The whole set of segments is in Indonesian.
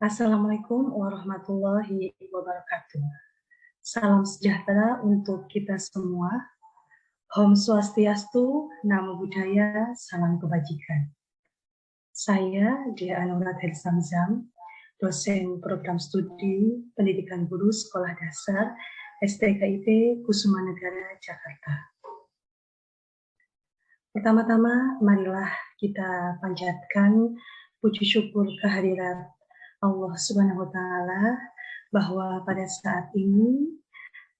Assalamualaikum warahmatullahi wabarakatuh. Salam sejahtera untuk kita semua. Om Swastiastu, Namo Buddhaya, salam kebajikan. Saya Dia Anurat Heri Samzam, dosen program studi pendidikan guru sekolah dasar STKIP Kusumanegara, Jakarta. Pertama-tama, marilah kita panjatkan puji syukur kehadirat Allah Subhanahu wa Ta'ala bahwa pada saat ini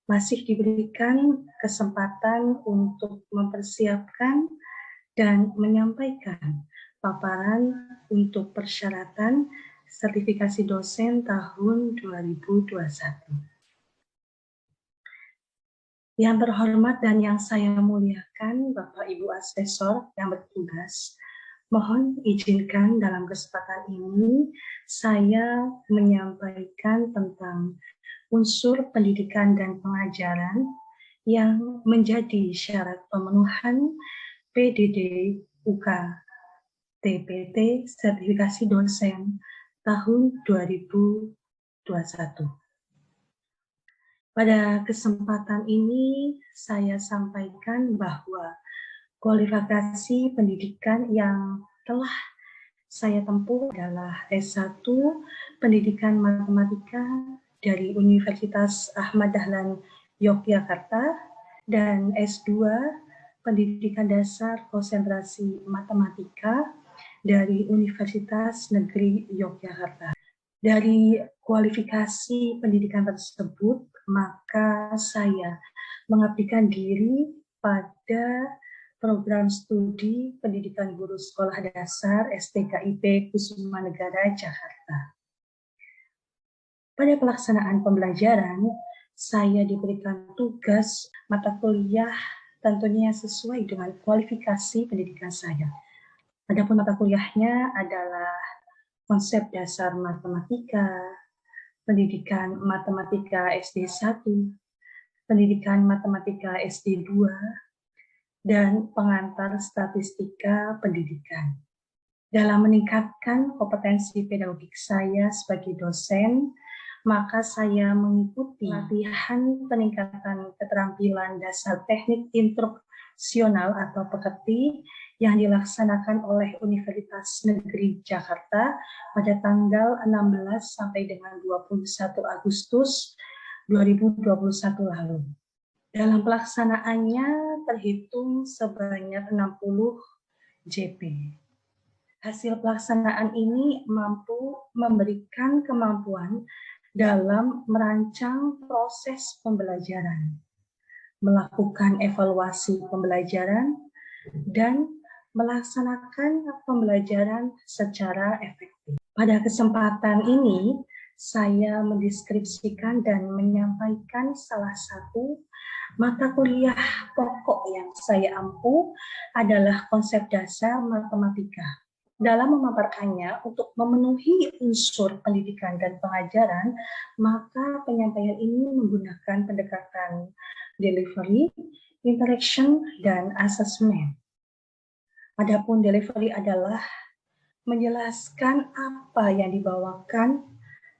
masih diberikan kesempatan untuk mempersiapkan dan menyampaikan paparan untuk persyaratan sertifikasi dosen tahun 2021. Yang terhormat dan yang saya muliakan Bapak Ibu Asesor yang bertugas, mohon izinkan dalam kesempatan ini saya menyampaikan tentang unsur pendidikan dan pengajaran yang menjadi syarat pemenuhan PDD UK TPT sertifikasi dosen tahun 2021. Pada kesempatan ini saya sampaikan bahwa kualifikasi pendidikan yang telah saya tempuh adalah S1 Pendidikan Matematika dari Universitas Ahmad Dahlan Yogyakarta dan S2 Pendidikan Dasar Konsentrasi Matematika dari Universitas Negeri Yogyakarta. Dari kualifikasi pendidikan tersebut, maka saya mengabdikan diri pada program studi pendidikan guru sekolah dasar STKIP Kusumanegara, Jakarta. Pada pelaksanaan pembelajaran, saya diberikan tugas mata kuliah tentunya sesuai dengan kualifikasi pendidikan saya. Adapun mata kuliahnya adalah konsep dasar matematika, pendidikan matematika SD 1, pendidikan matematika SD 2, dan pengantar statistika pendidikan. Dalam meningkatkan kompetensi pedagogik saya sebagai dosen, maka saya mengikuti latihan peningkatan keterampilan dasar teknik instruksional atau PKTI yang dilaksanakan oleh Universitas Negeri Jakarta pada tanggal 16 sampai dengan 21 Agustus 2021 lalu. Dalam pelaksanaannya terhitung sebanyak 60 JP. Hasil pelaksanaan ini mampu memberikan kemampuan dalam merancang proses pembelajaran, melakukan evaluasi pembelajaran, dan melaksanakan pembelajaran secara efektif. Pada kesempatan ini, saya mendeskripsikan dan menyampaikan salah satu mata kuliah pokok yang saya ampu adalah konsep dasar matematika. Dalam memaparkannya untuk memenuhi unsur pendidikan dan pengajaran, maka penyampaian ini menggunakan pendekatan delivery, interaction, dan assessment. Adapun delivery adalah menjelaskan apa yang dibawakan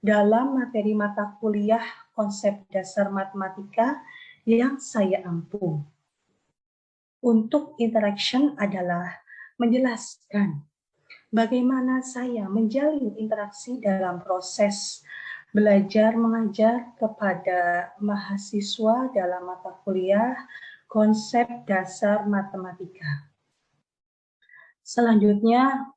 dalam materi mata kuliah konsep dasar matematika yang saya ampu. Untuk interaction adalah menjelaskan bagaimana saya menjalin interaksi dalam proses belajar mengajar kepada mahasiswa dalam mata kuliah konsep dasar matematika. Selanjutnya,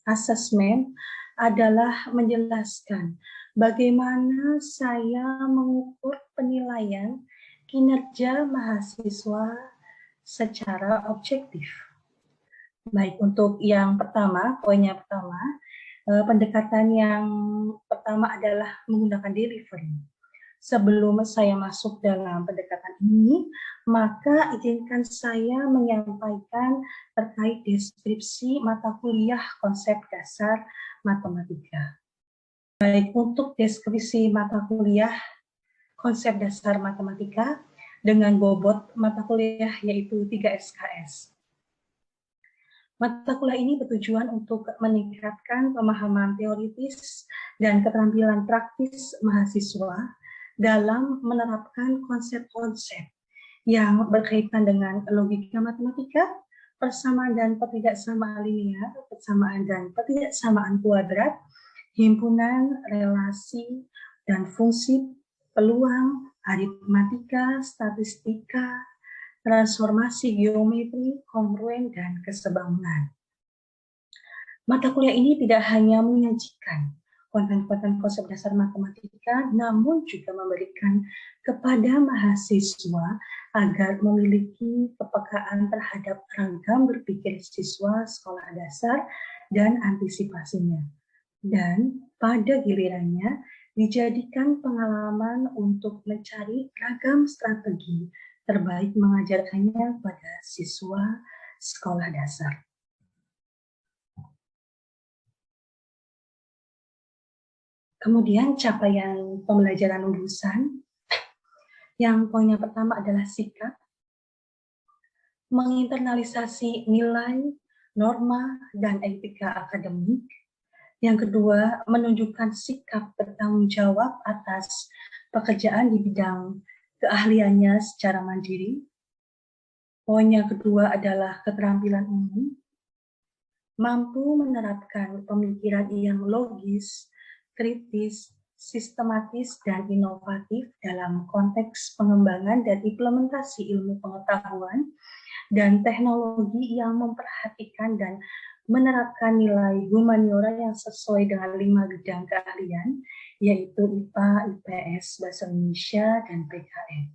asesmen adalah menjelaskan bagaimana saya mengukur penilaian kinerja mahasiswa secara objektif. Baik, untuk yang pertama, poinnya pertama, pendekatan yang pertama adalah menggunakan delivery. Sebelum saya masuk dalam pendekatan ini, maka izinkan saya menyampaikan terkait deskripsi mata kuliah konsep dasar matematika. Baik, untuk deskripsi mata kuliah konsep dasar matematika dengan bobot mata kuliah yaitu 3 SKS. Mata kuliah ini bertujuan untuk meningkatkan pemahaman teoritis dan keterampilan praktis mahasiswa dalam menerapkan konsep-konsep yang berkaitan dengan logika matematika, persamaan dan ketidaksamaan linear, persamaan dan ketidaksamaan kuadrat, himpunan, relasi, dan fungsi, peluang, aritmatika, statistika, transformasi geometri, kongruen, dan kesebangunan. Mata kuliah ini tidak hanya menyajikan konten-konten konsep dasar matematika, namun juga memberikan kepada mahasiswa agar memiliki kepekaan terhadap ragam berpikir siswa sekolah dasar dan antisipasinya. Dan pada gilirannya dijadikan pengalaman untuk mencari ragam strategi terbaik mengajarkannya pada siswa sekolah dasar. Kemudian capaian pembelajaran lulusan, yang poin yang pertama adalah sikap, menginternalisasi nilai, norma, dan etika akademik. Yang kedua, menunjukkan sikap bertanggung jawab atas pekerjaan di bidang keahliannya secara mandiri. Poin yang kedua adalah keterampilan umum, mampu menerapkan pemikiran yang logis, kritis, sistematis, dan inovatif dalam konteks pengembangan dan implementasi ilmu pengetahuan dan teknologi yang memperhatikan dan menerapkan nilai humaniora yang sesuai dengan 5 bidang keahlian, yaitu IPA, IPS, Bahasa Indonesia, dan PKN.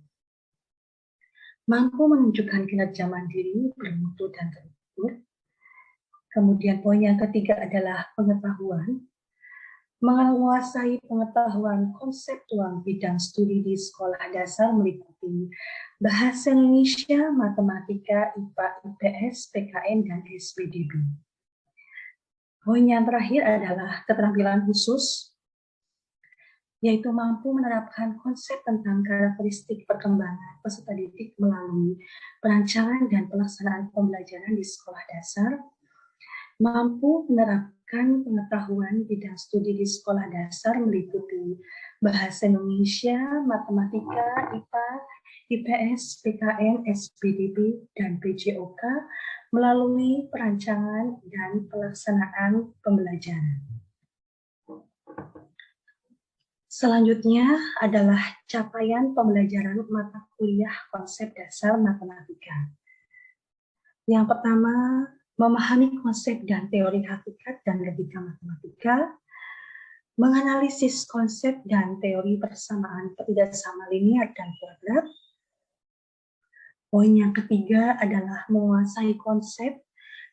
Mampu menunjukkan kinerja mandiri, bermutu, dan terukur. Kemudian poin yang ketiga adalah pengetahuan. Menguasai pengetahuan konseptual bidang studi di sekolah dasar meliputi Bahasa Indonesia, Matematika, IPA, IPS, PKN, dan SPDB. Poin yang terakhir adalah keterampilan khusus, yaitu mampu menerapkan konsep tentang karakteristik perkembangan peserta didik melalui perancangan dan pelaksanaan pembelajaran di sekolah dasar, mampu menerapkan pengetahuan bidang studi di sekolah dasar meliputi Bahasa Indonesia, Matematika, IPA, IPS, PKN, SPDB, dan PJOK melalui perancangan dan pelaksanaan pembelajaran. Selanjutnya adalah capaian pembelajaran mata kuliah konsep dasar matematika. Yang pertama, memahami konsep dan teori hakikat dan logika matematika, menganalisis konsep dan teori persamaan ketidaksamaan linear dan kuadrat. Poin yang ketiga adalah menguasai konsep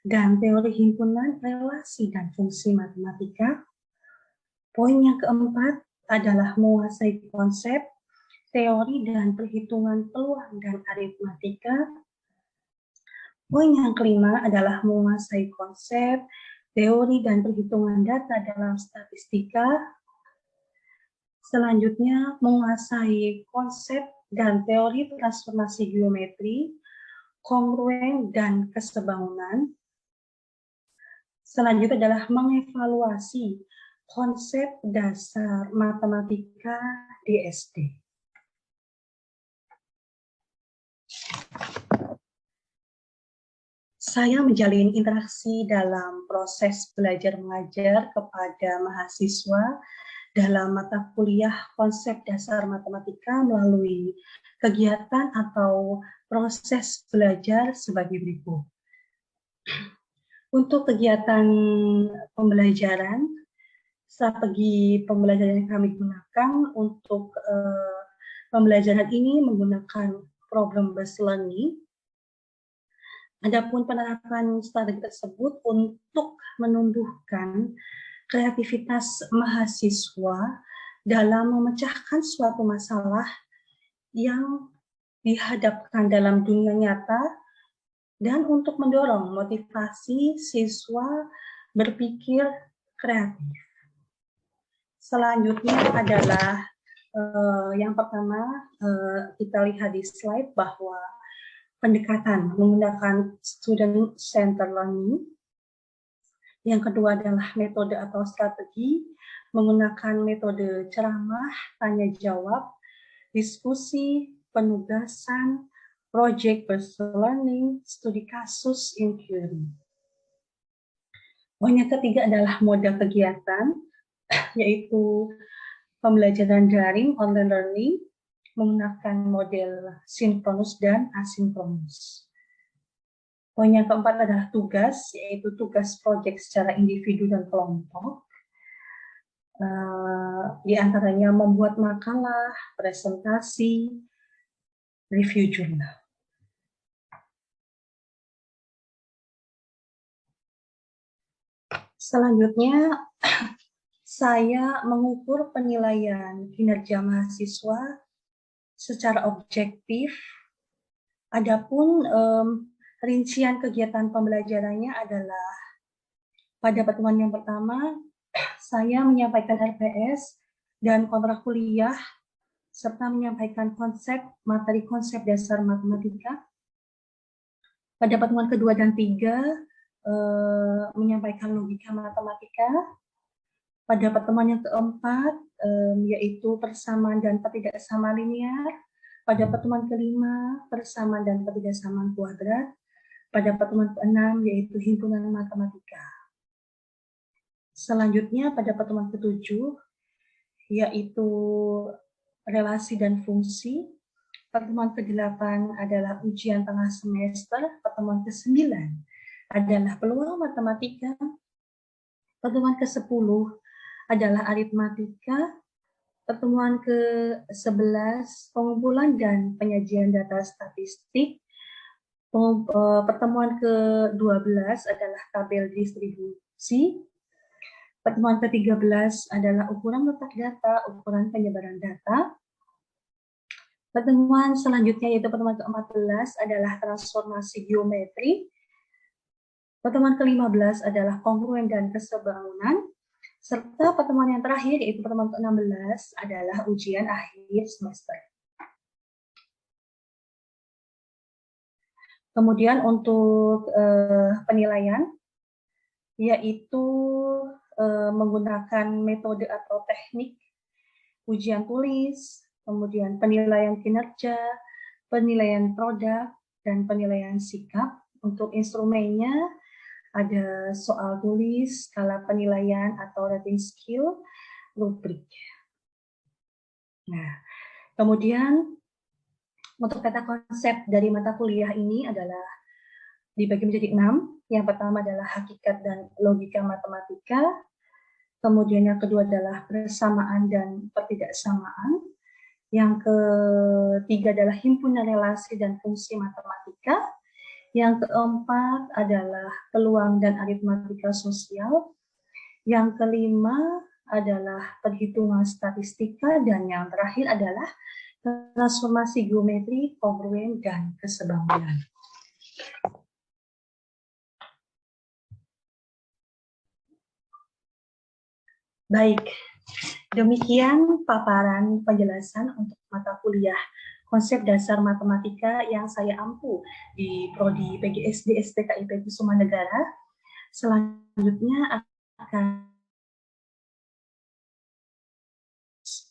dan teori himpunan, relasi, dan fungsi matematika. Poin yang keempat adalah menguasai konsep, teori, dan perhitungan peluang dan aritmatika. Poin yang kelima adalah menguasai konsep, teori, dan perhitungan data dalam statistika. Selanjutnya, menguasai konsep dan teori transformasi geometri, kongruen, dan kesebangunan. Selanjutnya adalah mengevaluasi konsep dasar matematika di SD. Saya menjalin interaksi dalam proses belajar mengajar kepada mahasiswa dalam mata kuliah konsep dasar matematika melalui kegiatan atau proses belajar sebagai berikut. Untuk kegiatan pembelajaran, strategi pembelajaran yang kami gunakan untuk pembelajaran ini menggunakan problem-based learning. Adapun penerapan strategi tersebut untuk menumbuhkan kreativitas mahasiswa dalam memecahkan suatu masalah yang dihadapkan dalam dunia nyata dan untuk mendorong motivasi siswa berpikir kreatif. Selanjutnya adalah Yang pertama, kita lihat di slide bahwa pendekatan menggunakan student centered learning. Yang kedua adalah metode atau strategi menggunakan metode ceramah, tanya jawab, diskusi, penugasan, project based learning, studi kasus, inquiry. Yang ketiga adalah model kegiatan, yaitu pembelajaran daring, online learning, menggunakan model sinkronus dan asinkronus. Poin yang keempat adalah tugas, yaitu tugas proyek secara individu dan kelompok. Di antaranya membuat makalah, presentasi, review jurnal. Selanjutnya, saya mengukur penilaian kinerja mahasiswa secara objektif. Adapun rincian kegiatan pembelajarannya adalah pada pertemuan yang pertama, saya menyampaikan RPS dan kontrak kuliah, serta menyampaikan materi konsep dasar matematika. Pada pertemuan kedua dan tiga, menyampaikan logika matematika. Pada pertemuan yang keempat, yaitu persamaan dan ketidaksamaan linear. Pada pertemuan kelima, persamaan dan ketidaksamaan kuadrat. Pada pertemuan keenam, yaitu himpunan matematika. Selanjutnya, pada pertemuan ketujuh, yaitu relasi dan fungsi. Pertemuan ke-8 adalah ujian tengah semester. Pertemuan ke-9 adalah peluang matematika. Pertemuan ke-10 adalah aritmatika. Pertemuan ke-11 pengumpulan dan penyajian data statistik. Pertemuan ke-12 adalah tabel distribusi. Pertemuan ke-13 adalah ukuran letak data, ukuran penyebaran data. Pertemuan selanjutnya yaitu pertemuan ke-14 adalah transformasi geometri. Pertemuan ke-15 adalah kongruen dan kesebangunan. Serta pertemuan yang terakhir yaitu pertemuan ke-16 adalah ujian akhir semester. Kemudian untuk penilaian yaitu menggunakan metode atau teknik ujian tulis, kemudian penilaian kinerja, penilaian produk, dan penilaian sikap. Untuk instrumennya ada soal tulis, skala penilaian atau rating skill, rubrik. Nah, kemudian untuk tata konsep dari mata kuliah ini adalah dibagi menjadi 6. Yang pertama adalah hakikat dan logika matematika. Kemudian yang kedua adalah persamaan dan ketidaksamaan. Yang ketiga adalah himpunan relasi dan fungsi matematika. Yang keempat adalah peluang dan aritmatika sosial. Yang kelima adalah perhitungan statistika. Dan yang terakhir adalah transformasi geometri, kongruen, dan kesebangunan. Baik, demikian paparan penjelasan untuk mata kuliah konsep dasar matematika yang saya ampu di Prodi PGSD STKIP Kusuma Negara. Selanjutnya akan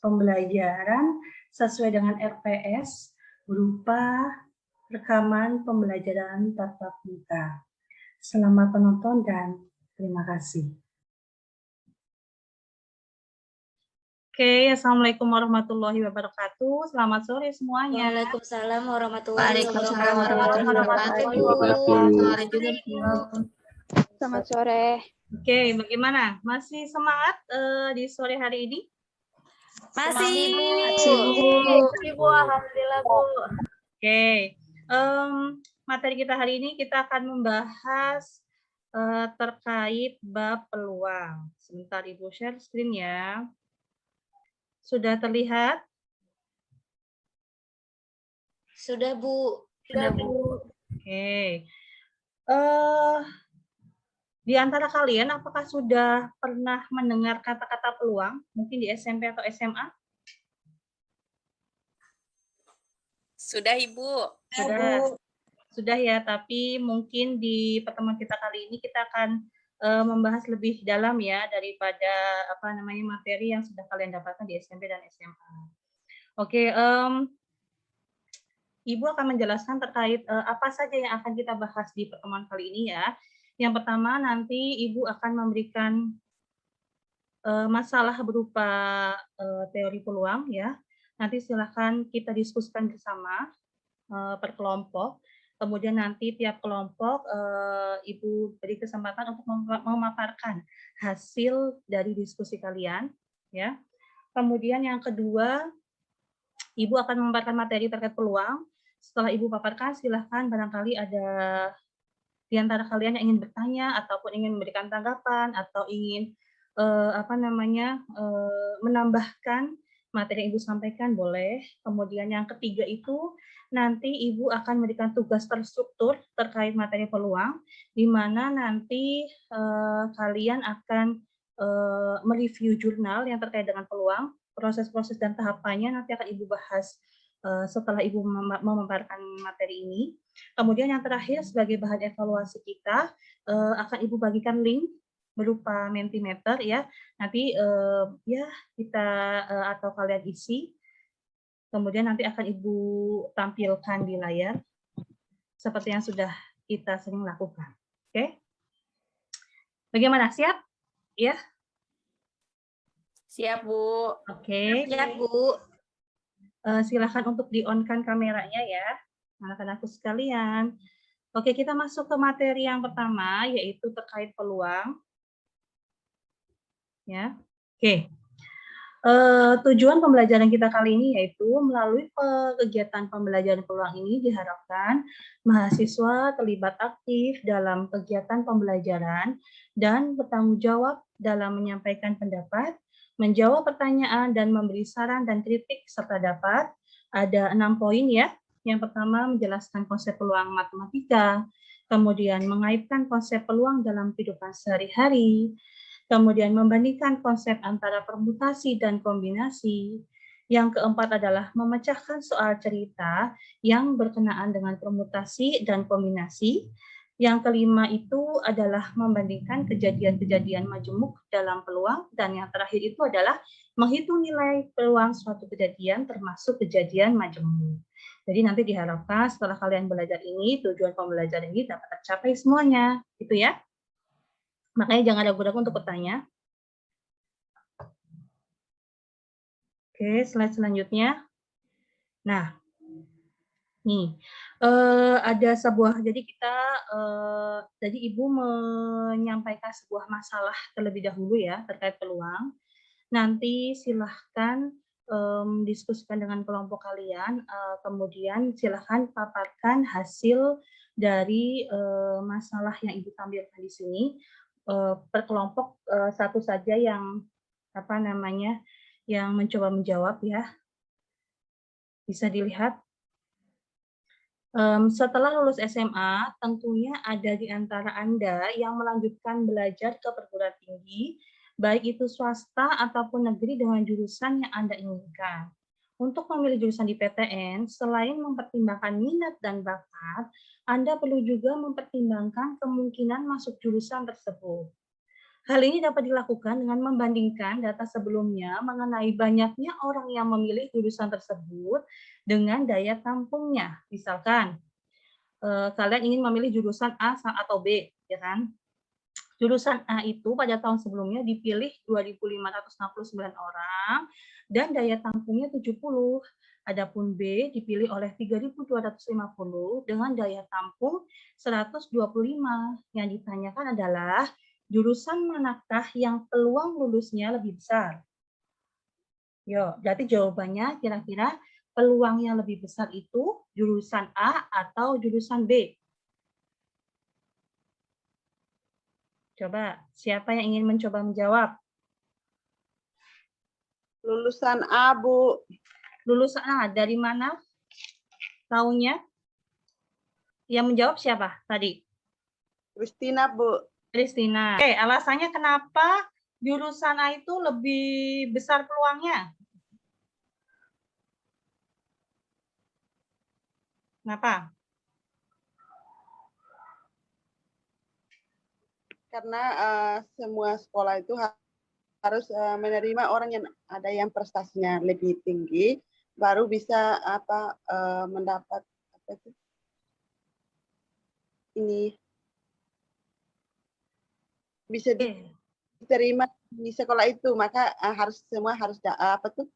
pembelajaran sesuai dengan RPS berupa rekaman pembelajaran tatap muka. Selamat menonton dan terima kasih. Oke, Assalamualaikum warahmatullahi wabarakatuh. Selamat sore semuanya. Waalaikumsalam warahmatullahi wabarakatuh. Selamat sore. Oke, bagaimana? Masih semangat di sore hari ini? Masih, Bu. Alhamdulillah, Bu. Oke, materi kita hari ini kita akan membahas terkait bab peluang. Sebentar Ibu share screen ya. Sudah terlihat? Sudah, Bu. Oke. Di antara kalian apakah sudah pernah mendengar kata-kata peluang? Mungkin di SMP atau SMA? Sudah, Ibu. Sudah ya, tapi mungkin di pertemuan kita kali ini kita akan membahas lebih dalam ya daripada materi yang sudah kalian dapatkan di SMP dan SMA. Oke, Ibu akan menjelaskan terkait apa saja yang akan kita bahas di pertemuan kali ini ya. Yang pertama nanti Ibu akan memberikan masalah berupa teori peluang ya. Nanti silakan kita diskusikan bersama per kelompok. Kemudian nanti tiap kelompok Ibu beri kesempatan untuk memaparkan hasil dari diskusi kalian ya. Kemudian yang kedua, Ibu akan memaparkan materi terkait peluang. Setelah Ibu paparkan, silahkan barangkali ada di antara kalian yang ingin bertanya ataupun ingin memberikan tanggapan atau ingin menambahkan materi yang Ibu sampaikan boleh. Kemudian yang ketiga itu nanti Ibu akan memberikan tugas terstruktur terkait materi peluang, di mana nanti kalian akan mereview jurnal yang terkait dengan peluang, proses-proses dan tahapannya nanti akan Ibu bahas setelah Ibu memaparkan materi ini. Kemudian yang terakhir sebagai bahan evaluasi kita akan Ibu bagikan link berupa Mentimeter ya. Nanti ya kita atau kalian isi. Kemudian nanti akan Ibu tampilkan di layar seperti yang sudah kita sering lakukan. Oke. Bagaimana? Siap? Ya. Siap, Bu. Oke. Siap, Bu. Silakan untuk di-on-kan kameranya ya, anak-anakku sekalian. Oke, kita masuk ke materi yang pertama, yaitu terkait peluang. Ya, oke. Tujuan pembelajaran kita kali ini yaitu melalui kegiatan pembelajaran peluang ini diharapkan mahasiswa terlibat aktif dalam kegiatan pembelajaran dan bertanggung jawab dalam menyampaikan pendapat, menjawab pertanyaan, dan memberi saran dan kritik serta dapat. Ada 6 poin ya. Yang pertama menjelaskan konsep peluang matematika, kemudian mengaitkan konsep peluang dalam kehidupan sehari-hari, kemudian membandingkan konsep antara permutasi dan kombinasi. Yang keempat adalah memecahkan soal cerita yang berkenaan dengan permutasi dan kombinasi. Yang kelima itu adalah membandingkan kejadian-kejadian majemuk dalam peluang. Dan yang terakhir itu adalah menghitung nilai peluang suatu kejadian termasuk kejadian majemuk. Jadi nanti diharapkan setelah kalian belajar ini, tujuan pembelajaran ini dapat tercapai semuanya. Gitu ya. Makanya jangan ragu-ragu untuk bertanya. Oke, slide selanjutnya. Nah, nih ada sebuah, jadi kita, jadi Ibu menyampaikan sebuah masalah terlebih dahulu ya terkait peluang. Nanti silahkan diskusikan dengan kelompok kalian, kemudian silahkan paparkan hasil dari masalah yang Ibu tampilkan di sini. Per kelompok satu saja yang yang mencoba menjawab ya. Bisa dilihat. Setelah lulus SMA, tentunya ada di antara Anda yang melanjutkan belajar ke perguruan tinggi, baik itu swasta ataupun negeri dengan jurusan yang Anda inginkan. Untuk memilih jurusan di PTN, selain mempertimbangkan minat dan bakat, Anda perlu juga mempertimbangkan kemungkinan masuk jurusan tersebut. Hal ini dapat dilakukan dengan membandingkan data sebelumnya mengenai banyaknya orang yang memilih jurusan tersebut dengan daya tampungnya. Misalkan, kalian ingin memilih jurusan A atau B, ya kan? Jurusan A itu pada tahun sebelumnya dipilih 2.569 orang dan daya tampungnya 70. Adapun B dipilih oleh 3.250 dengan daya tampung 125. Yang ditanyakan adalah jurusan manakah yang peluang lulusnya lebih besar? Yo, berarti jawabannya kira-kira peluang yang lebih besar itu jurusan A atau jurusan B? Coba, siapa yang ingin mencoba menjawab? Lulusan A, Bu. Lulusan A, dari mana? Tahunnya? Yang menjawab siapa tadi? Kristina, Bu. Kristina. Oke, alasannya kenapa jurusan A itu lebih besar peluangnya? Kenapa? Karena semua sekolah itu harus menerima orang yang ada yang prestasinya lebih tinggi, baru bisa mendapat ini bisa diterima di sekolah itu. Maka semua harus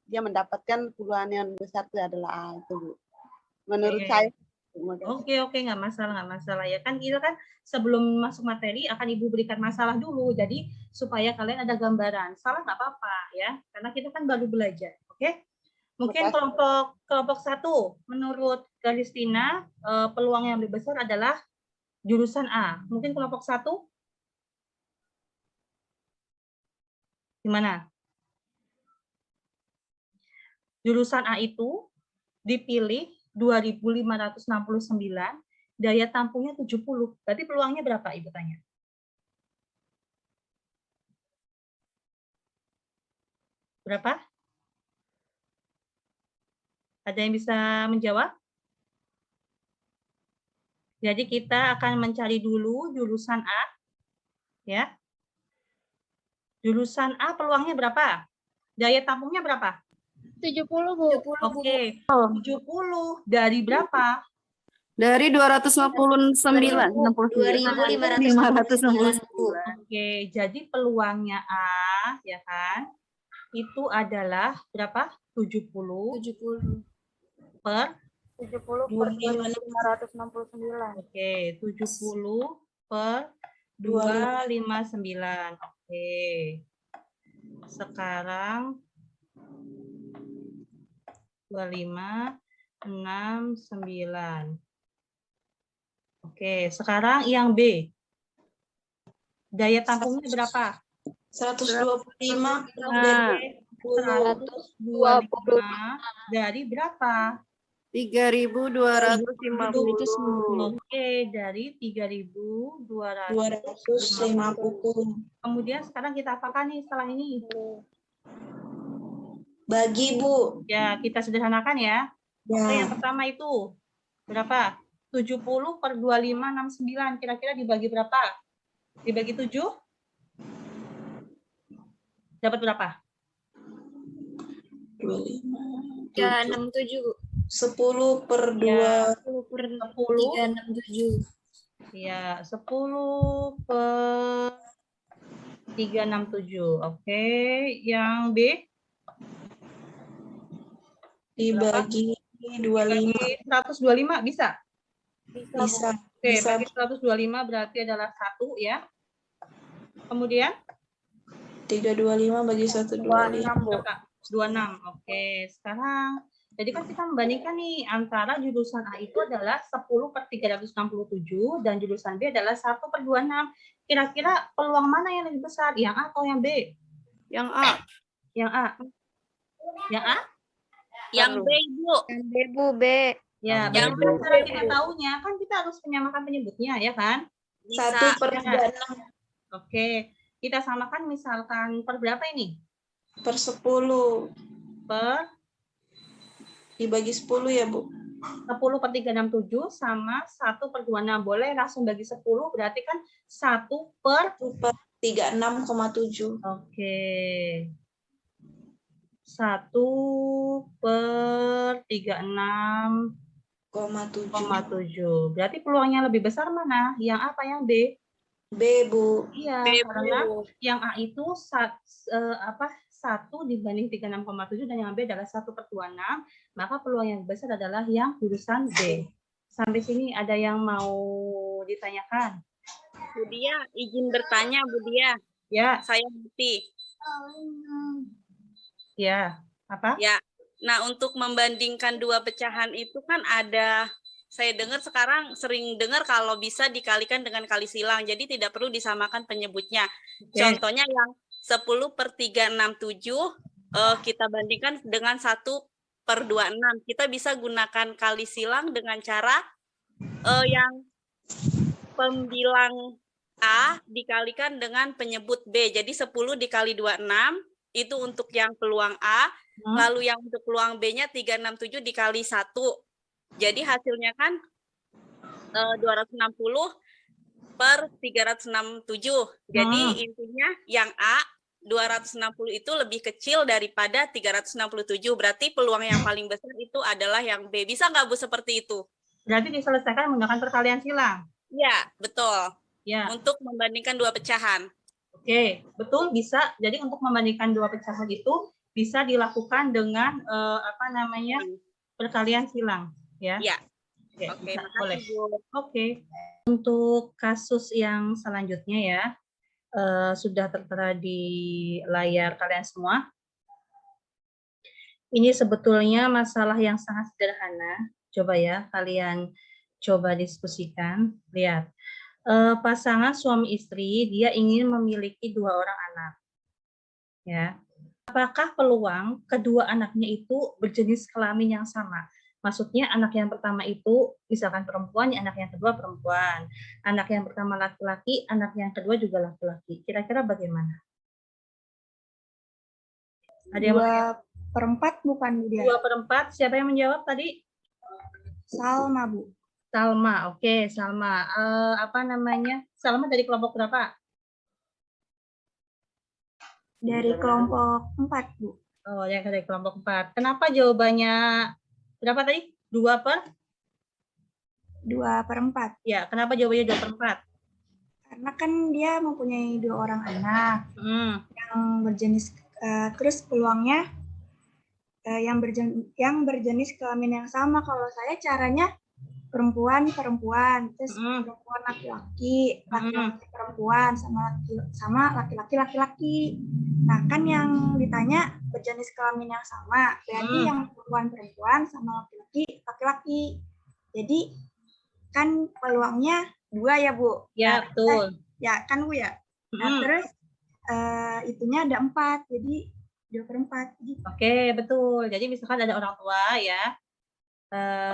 dia mendapatkan peluang yang besar itu adalah A itu, Bu. Menurut saya. Oke, nggak masalah ya kan. Kita kan sebelum masuk materi akan Ibu berikan masalah dulu, jadi supaya kalian ada gambaran. Salah nggak apa-apa ya, karena kita kan baru belajar. Oke, mungkin kelompok 1 menurut Kristina peluang yang lebih besar adalah jurusan A. Mungkin kelompok 1 gimana? Jurusan A itu dipilih 2.569, daya tampungnya 70. Berarti peluangnya berapa, Ibu tanya? Berapa? Ada yang bisa menjawab? Jadi kita akan mencari dulu jurusan A. Ya. Jurusan A peluangnya berapa? Daya tampungnya berapa? 70, Bu. Oke, 70 dari berapa? Dari 259. 2.569. Oke, jadi peluangnya A, ya kan? Itu adalah berapa? 70 per 2.569. Oke, 70 per 259. Oke. Sekarang 2569. Oke, sekarang yang B. Daya tampungnya berapa? 125 125 dari berapa? 3.250. Oke, dari 3.250. Kemudian sekarang kita apakan nih setelah ini? Bagi, Bu. Ya, kita sederhanakan ya. Oke, yang Ya. pertama itu berapa? 70 per 2569. Kira-kira dibagi berapa? Dibagi 7? Dapat berapa? 367. 10 per 2. Ya, 10 per 10. 367. Ya, 10 per 367. Oke, yang B? Dibagi 25. Bagi 125 bisa? Bisa. Oke, Bisa. bagi 125 berarti adalah 1 ya. Kemudian 325 bagi 125. 26. Oke, sekarang jadi kan kita membandingkan nih antara jurusan A itu adalah 10 per 367 dan jurusan B adalah 1 per 26. Kira-kira peluang mana yang lebih besar? Yang A atau yang B? Yang A. Yang A. Yang A? Yang B, Ibu. Yang B, Bu, B. Ya, Yang bagaimana cara kita tahunya? Kan kita harus menyamakan penyebutnya, ya kan? 1 per 36 Oke, kita samakan misalkan per berapa ini? per 10. Per Dibagi 10 ya, Bu. 10 per 367 sama 1 per 26. Boleh langsung bagi 10, berarti kan 1 per 1 per 36,7. Oke. 1 per 36,7. Berarti peluangnya lebih besar mana? Yang A apa yang B? B, Bu. Iya, B, karena Bu. yang A itu 1 dibanding 36,7 dan yang B adalah 1 per 26, maka peluang yang besar adalah yang jurusan B. Sampai sini ada yang mau ditanyakan? Bu Dia, izin bertanya, Bu Dia. Ya, Saya ngerti. ya. Apa? Ya. Nah, untuk membandingkan dua pecahan itu kan ada, saya dengar sekarang sering dengar kalau bisa dikalikan dengan kali silang. Jadi tidak perlu disamakan penyebutnya. Oke. Contohnya yang 10 per 367 kita bandingkan dengan 1 per 26. Kita bisa gunakan kali silang dengan cara yang pembilang A dikalikan dengan penyebut B. Jadi 10 dikali 26 itu untuk yang peluang A. Lalu yang untuk peluang B-nya 367 dikali 1. Jadi hasilnya kan 260 per 367. Jadi intinya yang A 260 itu lebih kecil daripada 367. Berarti peluang yang paling besar itu adalah yang B. Bisa nggak Bu seperti itu? Berarti diselesaikan menggunakan perkalian silang. Ya, betul. Ya. Untuk membandingkan dua pecahan. Oke, betul bisa. Jadi untuk membandingkan dua pecahan itu bisa dilakukan dengan perkalian silang, ya. Ya. Oke, bisa, makasih, boleh. Bu. Oke. Untuk kasus yang selanjutnya ya, sudah tertera di layar kalian semua. Ini sebetulnya masalah yang sangat sederhana. Coba ya, kalian coba diskusikan. Lihat. Pasangan suami istri dia ingin memiliki 2 orang anak, ya. Apakah peluang kedua anaknya itu berjenis kelamin yang sama? Maksudnya anak yang pertama itu misalkan perempuan, anak yang kedua perempuan, anak yang pertama laki-laki, anak yang kedua juga laki-laki. Kira-kira bagaimana? Ada yang 2/4 bukan Bu dia? 2/4. Siapa yang menjawab tadi? Salma Bu. Salma, oke, Salma. Salma dari kelompok berapa? Dari kelompok 4 Bu. Oh, ya dari kelompok 4. Kenapa jawabannya berapa tadi? 2/4? 2/4. Ya, kenapa jawabannya 2/4? Karena kan dia mempunyai 2 orang anak yang berjenis, terus peluangnya yang berjenis kelamin yang sama. Kalau saya caranya perempuan, terus perempuan laki-laki, laki-laki perempuan, sama laki-laki. Nah, kan yang ditanya berjenis kelamin yang sama, berarti yang perempuan sama laki-laki. Jadi kan peluangnya 2 ya, Bu? Ya, betul. Ya, kan Bu ya? Nah, terus itunya ada 4, jadi 2/4. Oke, betul. Jadi misalkan ada orang tua ya,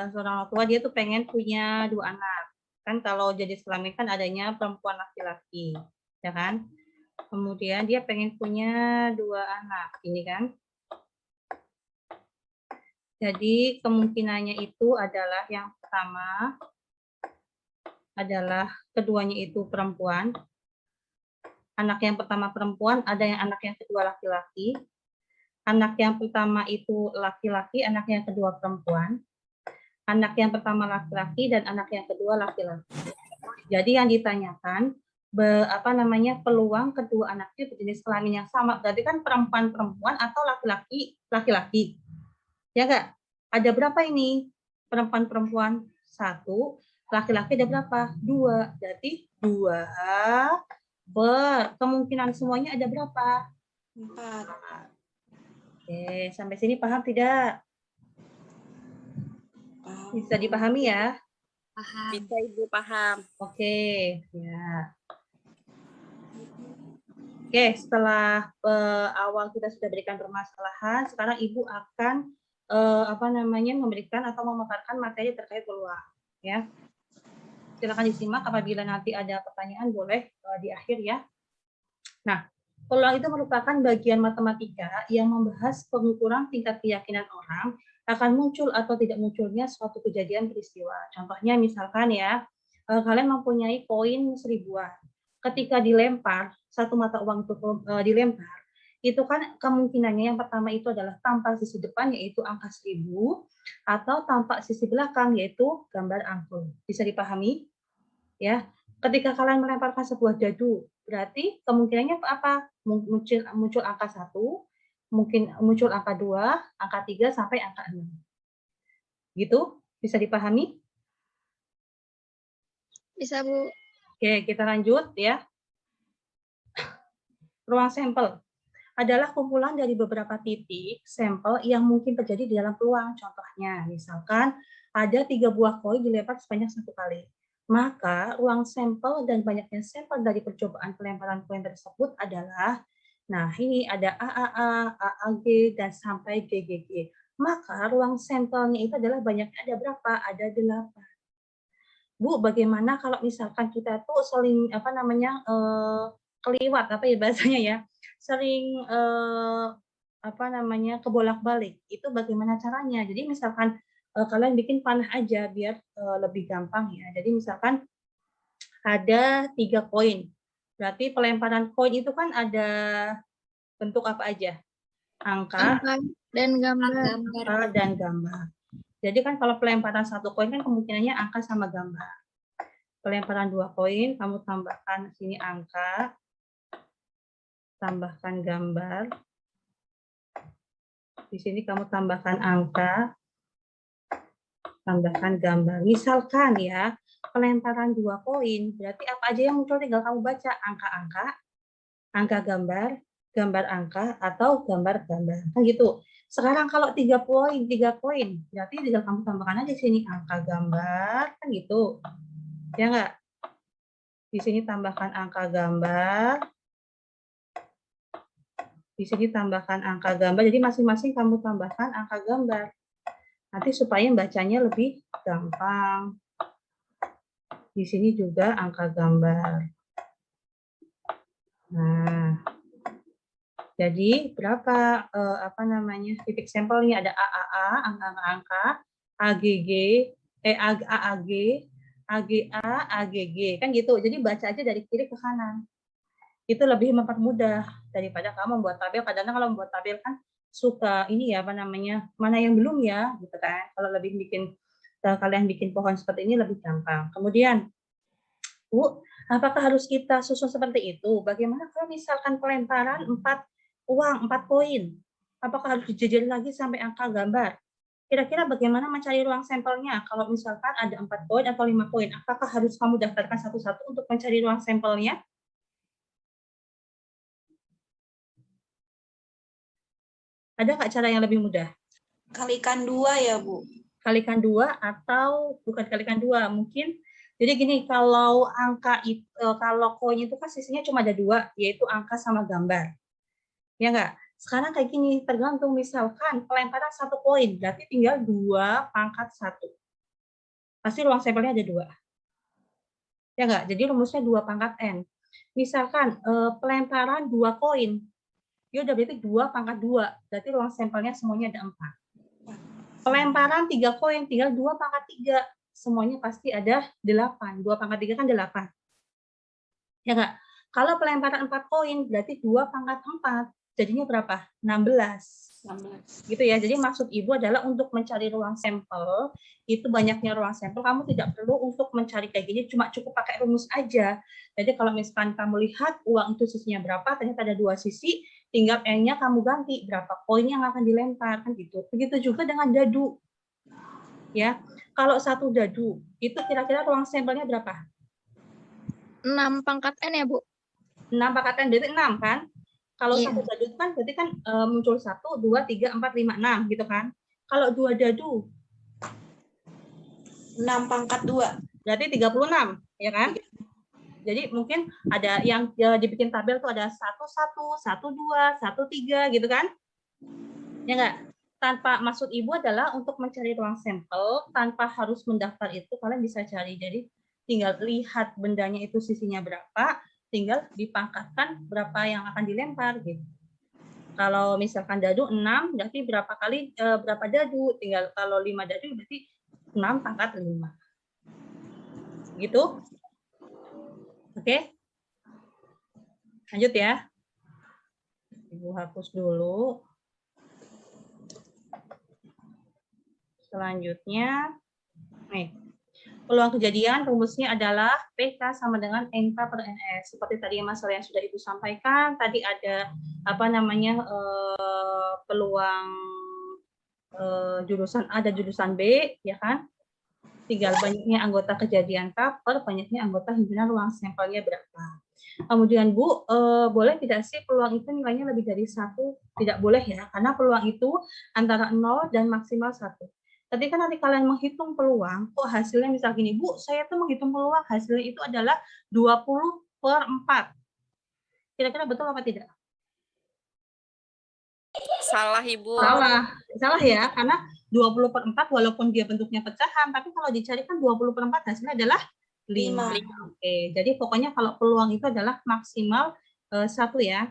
seorang orang tua dia tuh pengen punya 2 anak. Kan kalau jenis kelamin kan adanya perempuan laki-laki, ya kan? Kemudian dia pengen punya 2 anak, ini kan. Jadi kemungkinannya itu adalah yang pertama adalah keduanya itu perempuan. Anak yang pertama perempuan, ada yang anak yang kedua laki-laki. Anak yang pertama itu laki-laki, anak yang kedua perempuan. Anak yang pertama laki-laki dan anak yang kedua laki-laki. Jadi yang ditanyakan peluang kedua anaknya berjenis kelamin yang sama. Berarti kan perempuan-perempuan atau laki-laki laki-laki. Ya enggak? Ada berapa ini? Perempuan-perempuan 1, laki-laki ada berapa? 2. Berarti 2 kemungkinan semuanya ada berapa? 4. Oke, sampai sini paham tidak? Bisa dipahami ya? Paham. Bisa Ibu paham. Oke, ya. Oke, setelah awal kita sudah berikan permasalahan, sekarang Ibu akan memberikan atau memaparkan materi terkait peluang, ya. Silakan disimak, apabila nanti ada pertanyaan boleh di akhir ya. Nah, peluang itu merupakan bagian matematika yang membahas pengukuran tingkat keyakinan orang akan muncul atau tidak munculnya suatu kejadian peristiwa. Contohnya misalkan ya, kalian mempunyai koin 1000-an. Ketika dilempar, satu mata uang itu dilempar, itu kan kemungkinannya yang pertama itu adalah tampak sisi depan yaitu angka 1000 atau tampak sisi belakang yaitu gambar angklung. Bisa dipahami? Ya. Ketika kalian melemparkan sebuah dadu, berarti kemungkinannya apa? Muncul angka 1, mungkin muncul angka 2, angka 3, sampai angka 6. Gitu? Bisa dipahami? Bisa, Bu. Oke, kita lanjut ya. Ruang sampel adalah kumpulan dari beberapa titik sampel yang mungkin terjadi di dalam peluang. Contohnya, misalkan ada 3 buah koin dilempar sebanyak 1 kali. Maka ruang sampel dan banyaknya sampel dari percobaan pelemparan koin tersebut adalah, nah ini ada AAA, AAG, dan sampai GGG. Maka ruang sampelnya itu adalah banyaknya ada berapa? Ada 8. Bu, bagaimana kalau misalkan kita tuh sering keliwat bahasanya ya, sering kebolak-balik, itu bagaimana caranya? Jadi misalkan kalian bikin panah aja biar lebih gampang ya. Jadi misalkan ada 3 koin. Berarti pelemparan koin itu kan ada bentuk apa aja? Angka dan gambar. angka, dan gambar. Jadi kan kalau pelemparan 1 koin kan kemungkinannya angka sama gambar. Pelemparan 2 koin, kamu tambahkan sini angka, tambahkan gambar. Di sini kamu tambahkan angka, tambahkan gambar. Misalkan ya, pelemparan 2 koin, berarti apa aja yang muncul tinggal kamu baca. Angka-angka, angka gambar, gambar angka, atau gambar-gambar. Kan gitu. Sekarang kalau 3 koin, berarti tinggal kamu tambahkan aja di sini angka gambar, kan gitu. Ya enggak? Di sini tambahkan angka gambar. Di sini tambahkan angka gambar. Jadi masing-masing kamu tambahkan angka gambar. Nanti supaya bacanya lebih gampang. Di sini juga angka gambar. Nah, jadi berapa titik sampelnya? Ada AAA, angka-angka, AGG, AAG, AGA, AGG, kan gitu. Jadi baca aja dari kiri ke kanan. Itu lebih mempermudah daripada kamu membuat tabel. Kadang-kadang kalau membuat tabel kan suka ini ya mana yang belum ya, gitu kan. Kalau kalian bikin pohon seperti ini lebih gampang. Kemudian, Bu, apakah harus kita susun seperti itu? Bagaimana kalau misalkan pelemparan 4 koin? Apakah harus dijejer lagi sampai angka gambar? Kira-kira bagaimana mencari ruang sampelnya? Kalau misalkan ada 4 koin atau 5 koin, apakah harus kamu daftarkan satu-satu untuk mencari ruang sampelnya? Ada nggak cara yang lebih mudah? Kalikan 2 ya, Bu. Kalikan 2 atau bukan kalikan 2, mungkin. Jadi gini, kalau kalau koin itu kan sisinya cuma ada 2, yaitu angka sama gambar. Ya nggak? Sekarang kayak gini, tergantung misalkan pelemparan 1 koin, berarti tinggal 2 pangkat 1. Pasti ruang sampelnya ada 2. Ya nggak? Jadi rumusnya 2 pangkat N. Misalkan pelemparan 2 koin, ya udah berarti 2 pangkat 2, berarti ruang sampelnya semuanya ada 4. Pelemparan 3 koin, tinggal 2 pangkat 3, semuanya pasti ada 8. 2 pangkat 3 kan 8. Ya nggak? Kalau pelemparan 4 koin, berarti 2 pangkat 4, jadinya berapa? 16. Gitu ya. Jadi maksud Ibu adalah untuk mencari ruang sampel, itu banyaknya ruang sampel, kamu tidak perlu untuk mencari kayak gini, cuma cukup pakai rumus aja. Jadi kalau misalkan kamu lihat uang itu sisinya berapa, ternyata ada 2 sisi, tinggal N-nya kamu ganti, berapa koin yang akan dilempar, kan gitu. Begitu juga dengan dadu. Ya, kalau 1 dadu, itu kira-kira ruang sampelnya berapa? 6 pangkat N ya, Bu? 6 pangkat N, berarti 6 kan? Kalau 1 dadu kan berarti kan muncul 1, 2, 3, 4, 5, 6 gitu kan. Kalau 2 dadu 6 pangkat 2. berarti 36, ya kan? Jadi mungkin ada yang dibikin tabel tuh ada 11, 12, 13 gitu kan? Ya enggak? Tanpa maksud Ibu adalah untuk mencari ruang sampel tanpa harus mendaftar itu, kalian bisa cari. Jadi tinggal lihat bendanya itu sisinya berapa, tinggal dipangkatkan berapa yang akan dilempar gitu. Kalau misalkan dadu 6, berarti berapa dadu? Tinggal kalau 5 dadu berarti 6 pangkat 5. Gitu? Oke? Lanjut ya. Ibu hapus dulu. Selanjutnya, nih. Peluang kejadian rumusnya adalah PK sama dengan NK per NS. Seperti tadi masalah yang sudah Ibu sampaikan, tadi ada peluang jurusan A dan jurusan B, ya kan? Tinggal banyaknya anggota kejadian K per banyaknya anggota himpunan ruang sampelnya berapa. Kemudian Bu, boleh tidak sih peluang itu nilainya lebih dari 1? Tidak boleh ya, karena peluang itu antara 0 dan maksimal 1. Ketika nanti kalian menghitung peluang, kok hasilnya misal gini, Bu, saya tuh menghitung peluang hasilnya itu adalah 20/4. Kira-kira betul apa tidak? Salah, Ibu. Salah ya, karena 20/4 walaupun dia bentuknya pecahan, tapi kalau dicari kan 20/4 hasilnya adalah 5. Oke, jadi pokoknya kalau peluang itu adalah maksimal 1 ya.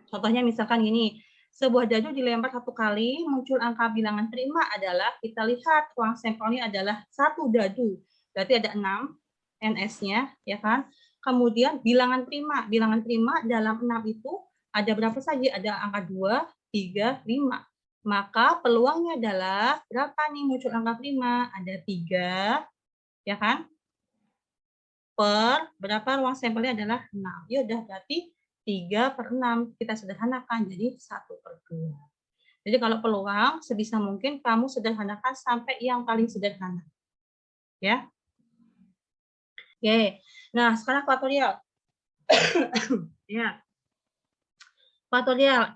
Contohnya misalkan gini, Sebuah dadu dilempar 1 kali, muncul angka bilangan terima adalah, kita lihat ruang sampelnya adalah 1 dadu. Berarti ada 6 NS-nya, ya kan? Kemudian bilangan terima dalam 6 itu ada berapa saja? Ada angka 2, 3, 5. Maka peluangnya adalah berapa nih muncul angka prima? Ada 3, ya kan? Per berapa ruang sampelnya adalah 6. Ya udah, berarti 3/6. Kita sederhanakan jadi 1/2. Jadi kalau peluang sebisa mungkin kamu sederhanakan sampai yang paling sederhana. Ya. Oke. Nah, sekarang faktorial. Ya. Faktorial,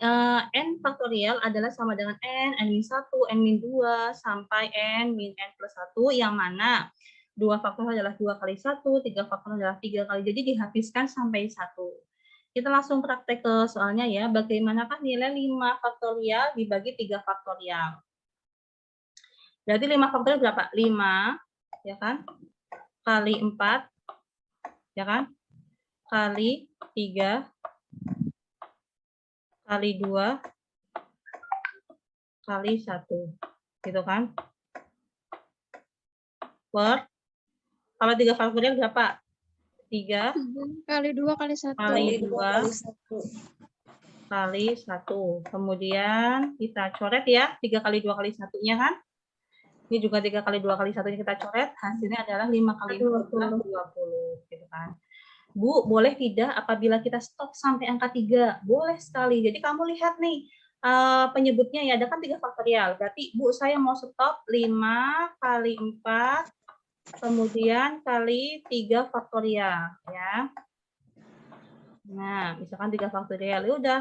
n faktorial adalah sama dengan n-1, n-2, sampai n-n+1, yang mana 2 faktorial adalah 2 kali 1, 3 faktorial adalah 3 kali, jadi dihabiskan sampai 1. Kita langsung praktek ke soalnya ya, bagaimanakah nilai 5 faktorial dibagi 3 faktorial. Berarti 5 faktorial berapa? 5, ya kan? Kali 4, ya kan? Kali 3, kali 2, kali 1, gitu kan? Per, kalau 3 faktorial berapa? 3 kali 2 kali 1. Kali 2 kali 1. Kemudian kita coret ya, 3 kali 2 kali 1-nya kan? Ini juga 3 kali 2 kali 1-nya kita coret, hasilnya adalah 5 kali 20, gitu kan? Bu, boleh tidak apabila kita stop sampai angka 3? Boleh sekali. Jadi kamu lihat nih, penyebutnya ya, ada kan 3 faktorial. Berarti, Bu, saya mau stop 5 kali 4, kemudian kali 3 faktorial. Ya. Nah, misalkan 3 faktorial. Ya udah,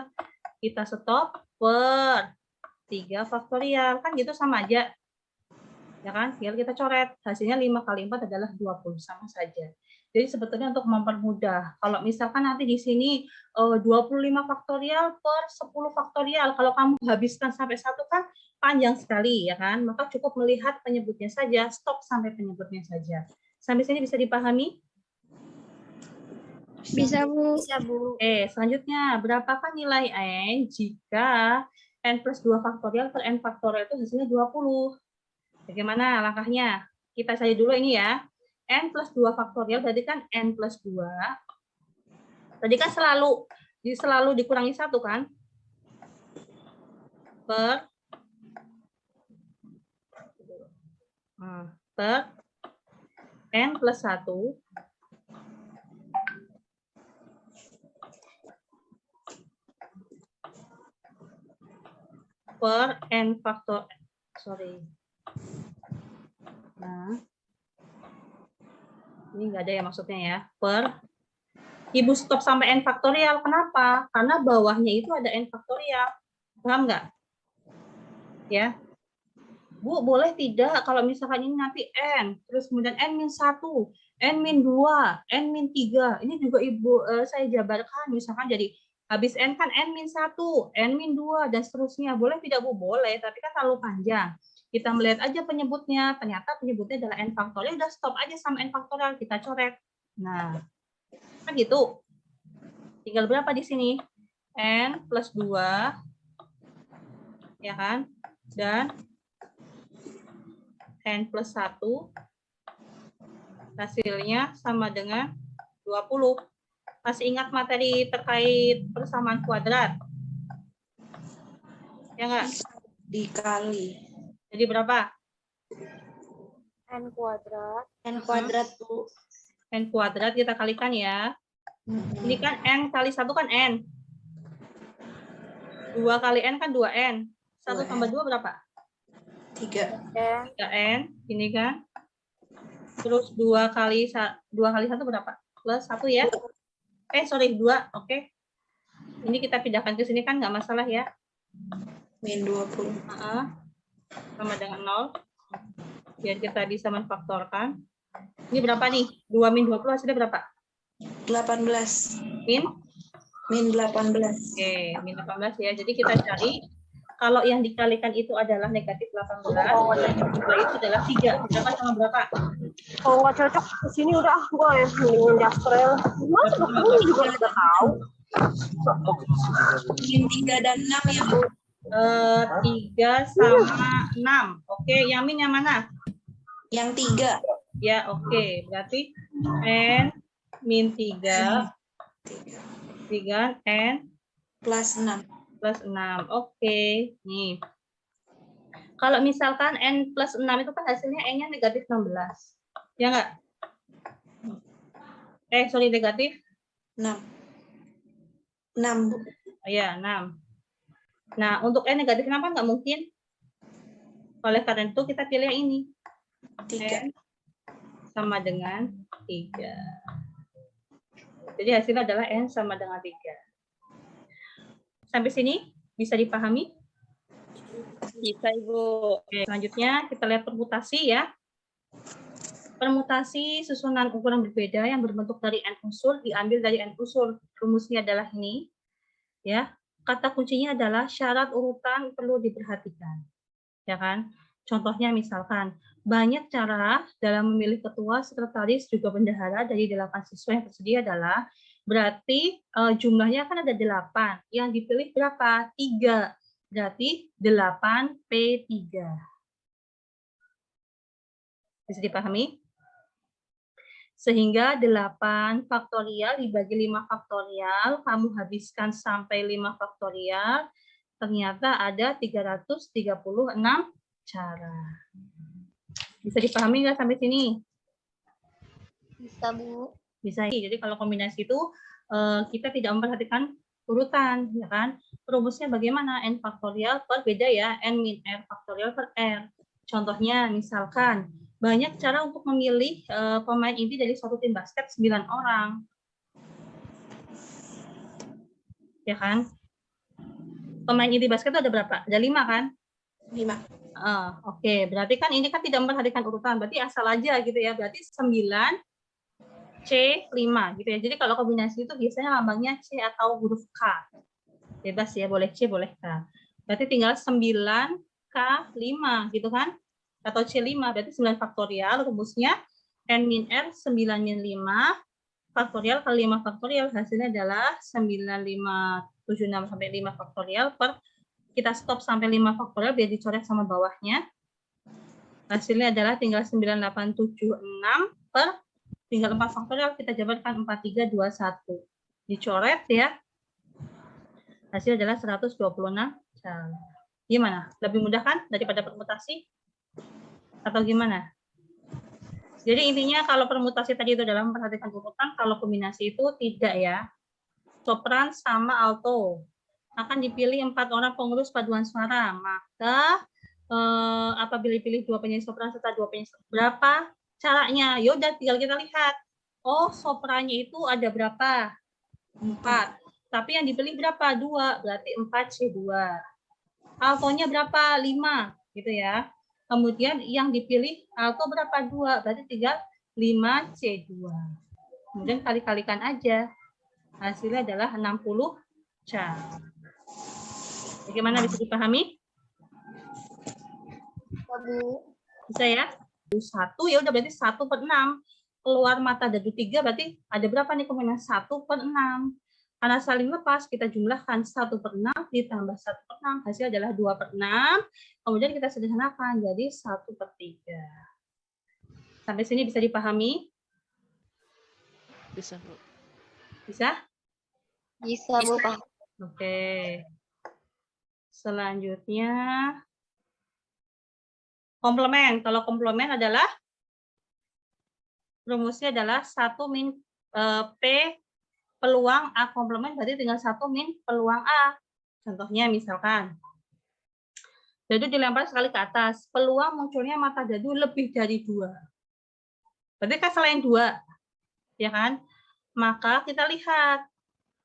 kita stop per 3 faktorial. Kan gitu sama aja. Ya kan? Tinggal kita coret. Hasilnya 5 kali 4 adalah 20. Sama saja. Jadi sebetulnya untuk mempermudah, kalau misalkan nanti di sini 25 faktorial per 10 faktorial, kalau kamu habiskan sampai 1 kan panjang sekali, ya kan? Maka cukup melihat penyebutnya saja, stop sampai penyebutnya saja. Sampai sini bisa dipahami? Bisa, Bu. Bisa, Bu. Oke, selanjutnya, berapakah nilai n jika n plus 2 faktorial per n faktorial itu hasilnya 20? Bagaimana langkahnya? Kita cari dulu ini ya. N plus 2 faktorial berarti kan N plus 2. Tadi kan selalu dikurangi 1 kan? Per N plus 1 per N faktor, sorry. Nah, ini enggak ada ya maksudnya ya, per Ibu stop sampai N faktorial. Kenapa? Karena bawahnya itu ada N faktorial. Paham nggak? Ya. Bu, boleh tidak kalau misalkan ini nanti N, terus kemudian N-1, N-2, N-3. Ini juga Ibu saya jabarkan, misalkan jadi habis N kan N-1, N-2, dan seterusnya. Boleh tidak, Bu? Boleh, tapi kan terlalu panjang. Kita melihat aja penyebutnya, ternyata penyebutnya adalah N faktorial, udah stop aja sama N faktorial, kita coret. Nah, kan gitu. Tinggal berapa di sini? N plus 2, ya kan? Dan N plus 1, hasilnya sama dengan 20. Masih ingat materi terkait persamaan kuadrat? Ya nggak? Dikali. Jadi berapa? N kuadrat. N kuadrat, Bu. N kuadrat kita kalikan ya. Ini kan N kali 1 kan N. 2 kali N kan 2N. 1 tambah 2 berapa? 3. 3N. Ini kan. Terus 2 kali 1 berapa? Plus 1 ya. Sorry, 2. Oke. Ini kita pindahkan ke sini kan nggak masalah ya. Min 20. Sama dengan 0. Biar kita bisa memfaktorkan. Ini berapa nih? 2 min 20 hasilnya berapa? 18. Min 18. Oke, min 18 ya. Jadi kita cari kalau yang dikalikan itu adalah negatif 18, dan itu adalah 3. Berapa sama berapa? Kalau nggak cocok ke sini udah gue mendingin Jastrel. Mas, aku juga udah tahu. Min 3 dan 6 ya, Bu. 3 sama 6. Oke, Yamin yang mana? Yang 3. Ya, oke. Berarti N min 3, 3 N Plus 6. plus 6. Oke, nih. Kalau misalkan N plus 6 itu kan hasilnya N-nya negatif 16. Ya nggak? Sorry, negatif 6. 6, Bu. ya 6. Nah, untuk N negatif 6 kan nggak mungkin. Oleh karena itu kita pilih yang ini. 3. N sama dengan 3. Jadi hasilnya adalah N sama dengan 3. Sampai sini bisa dipahami? Bisa, Ibu. Oke, selanjutnya kita lihat permutasi ya. Permutasi susunan ukuran berbeda yang berbentuk dari N unsur diambil dari N unsur. Rumusnya adalah ini. Ya. Kata kuncinya adalah syarat urutan perlu diperhatikan. Ya kan? Contohnya misalkan, banyak cara dalam memilih ketua, sekretaris, juga bendahara dari 8 siswa yang tersedia adalah, berarti jumlahnya kan ada 8. Yang dipilih berapa? 3. Berarti 8P3. Bisa dipahami? Sehingga 8 faktorial dibagi 5 faktorial, kamu habiskan sampai 5 faktorial, ternyata ada 336 cara. Bisa dipahami nggak sampai sini? Bisa, Bu. Bisa. Jadi kalau kombinasi itu kita tidak memperhatikan urutan, ya kan? Rumusnya bagaimana? N faktorial per beda ya, N min R faktorial per R. Contohnya misalkan, banyak cara untuk memilih pemain inti dari suatu tim basket 9 orang. Ya kan? Pemain inti basket itu ada berapa? Ada 5 kan? 5. Oke, berarti kan ini kan tidak memperhatikan urutan, berarti asal aja gitu ya. Berarti 9 C5 gitu ya. Jadi kalau kombinasi itu biasanya lambangnya C atau huruf K. Bebas ya, boleh C, boleh K. Berarti tinggal 9K5 gitu kan? Atau C5, berarti 9 faktorial, rumusnya N min R 9 min 5 faktorial kali 5 faktorial, hasilnya adalah 9576 sampai 5 faktorial per, kita stop sampai 5 faktorial biar dicoret sama bawahnya. Hasilnya adalah tinggal 9876 per tinggal 4 faktorial, kita jabarkan 4321. Dicoret ya. Hasil adalah 126 cara. Gimana? Lebih mudah kan daripada permutasi? Atau gimana? Jadi intinya kalau permutasi tadi itu dalam memperhatikan urutan, kalau kombinasi itu tidak ya. Sopran sama alto. Akan dipilih 4 orang pengurus paduan suara. Maka apabila dipilih 2 penyanyi sopran serta 2 penyanyi berapa caranya? Yaudah tinggal kita lihat. Oh, soprannya itu ada berapa? 4. Tapi yang dipilih berapa? 2. Berarti 4C2. Altonya berapa? 5. Gitu ya. Kemudian yang dipilih alto berapa? 2. Berarti tinggal 5C2. Kemudian kali-kalikan aja. Hasilnya adalah 60 cara. Bagaimana, bisa dipahami? Bisa ya? 1 ya udah berarti 1/6. Keluar mata dadu 3 berarti ada berapa nih kombinasi? 1/6. Karena saling lepas, kita jumlahkan 1/6 ditambah 1/6. Hasil adalah 2/6. Kemudian kita sederhanakan jadi 1/3. Sampai sini bisa dipahami? Bisa, Bu. Bisa? Bisa, Bu, Pak. Oke. Selanjutnya, komplement. Kalau komplement adalah, rumusnya adalah 1 min P peluang A komplement, berarti tinggal 1 min peluang A. Contohnya misalkan, dadu dilempar sekali ke atas, peluang munculnya mata dadu lebih dari 2. Berarti kan selain 2, ya kan? Maka kita lihat,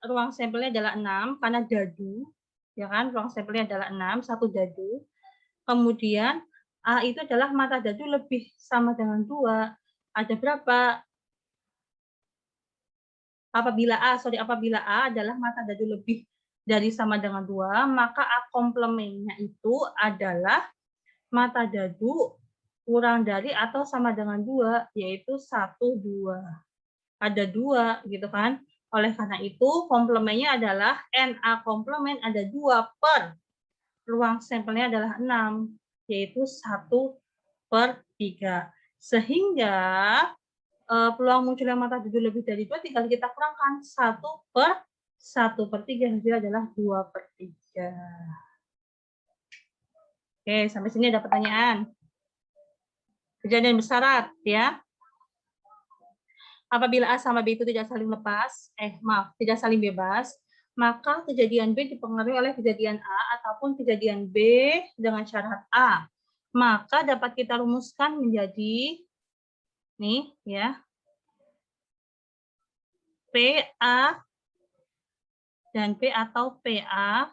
ruang sampelnya adalah 6, karena dadu, ya kan? Ruang sampelnya adalah 6, 1 dadu. Kemudian, A itu adalah mata dadu lebih sama dengan 2. Ada berapa? Apabila A adalah mata dadu lebih dari sama dengan 2, maka A komplementnya itu adalah mata dadu kurang dari atau sama dengan 2, yaitu 1, 2. Ada 2, gitu kan? Oleh karena itu, komplementnya adalah NA komplement ada 2 per peluang sampelnya adalah 6, yaitu 1/3. Sehingga peluang munculnya mata dadu lebih dari 2 tinggal kita kurangkan 1/1/3, hasilnya adalah 2/3. Oke, sampai sini ada pertanyaan. Kejadian bersyarat ya. Apabila A sama B itu tidak saling lepas, tidak saling bebas, maka kejadian B dipengaruhi oleh kejadian A ataupun kejadian B dengan syarat A. Maka dapat kita rumuskan menjadi nih ya. PA dan P atau PA.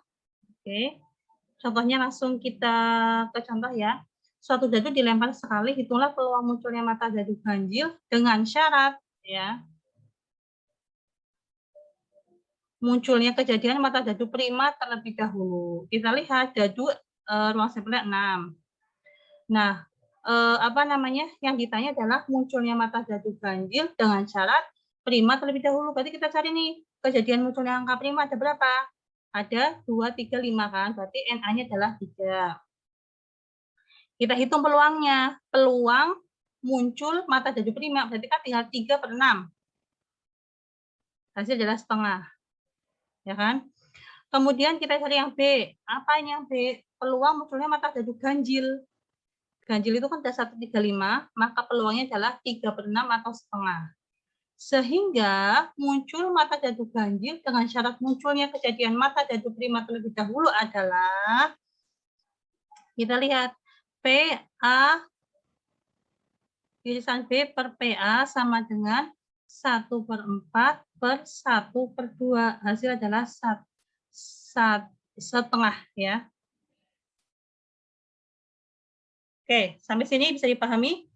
Oke. Contohnya langsung kita ke contoh ya. Suatu dadu dilempar sekali, hitunglah peluang munculnya mata dadu ganjil dengan syarat ya. Munculnya kejadian mata dadu prima terlebih dahulu. Kita lihat dadu ruang sampelnya 6. Nah, yang ditanya adalah munculnya mata dadu ganjil dengan syarat prima terlebih dahulu. Berarti kita cari nih, kejadian munculnya angka prima ada berapa? Ada 2, 3, 5 kan? Berarti NA-nya adalah 3. Kita hitung peluangnya. Peluang muncul mata dadu prima, berarti kan tinggal 3/6. Hasil adalah setengah. Ya kan? Kemudian kita cari yang B. Apa ini yang B? Peluang munculnya mata dadu ganjil. Ganjil itu kan ada 1/35, maka peluangnya adalah 3/6 atau setengah. Sehingga muncul mata dadu ganjil dengan syarat munculnya kejadian mata dadu prima terlebih dahulu adalah, kita lihat, PA irisan B per PA sama dengan 1/4/1/2. Hasil adalah setengah ya. Oke, sampai sini bisa dipahami?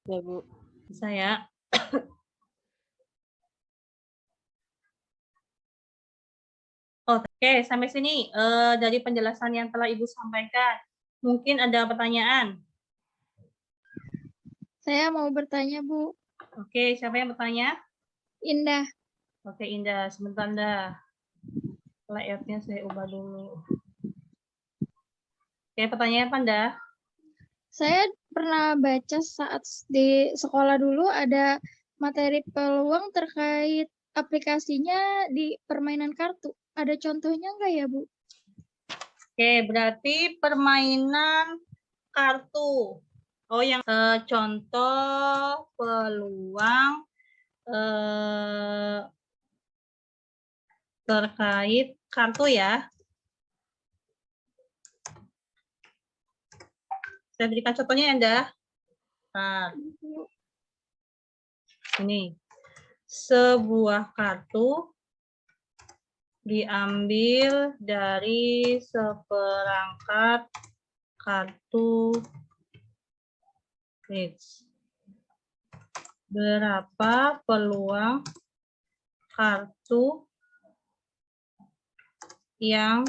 Ya, Bu. Bisa ya. Oke, sampai sini dari penjelasan yang telah Ibu sampaikan. Mungkin ada pertanyaan? Saya mau bertanya, Bu. Oke, siapa yang bertanya? Indah. Oke, Indah. Sebentar, Indah. Layout-nya saya ubah dulu. Oke, pertanyaan apa, Indah? Saya pernah baca saat di sekolah dulu ada materi peluang terkait aplikasinya di permainan kartu. Ada contohnya nggak ya, Bu? Oke, berarti permainan kartu. Oh, yang contoh peluang terkait kartu ya. Saya berikan contohnya ya, Anda. Nah, ini sebuah kartu diambil dari seperangkat kartu bridge. Berapa peluang kartu yang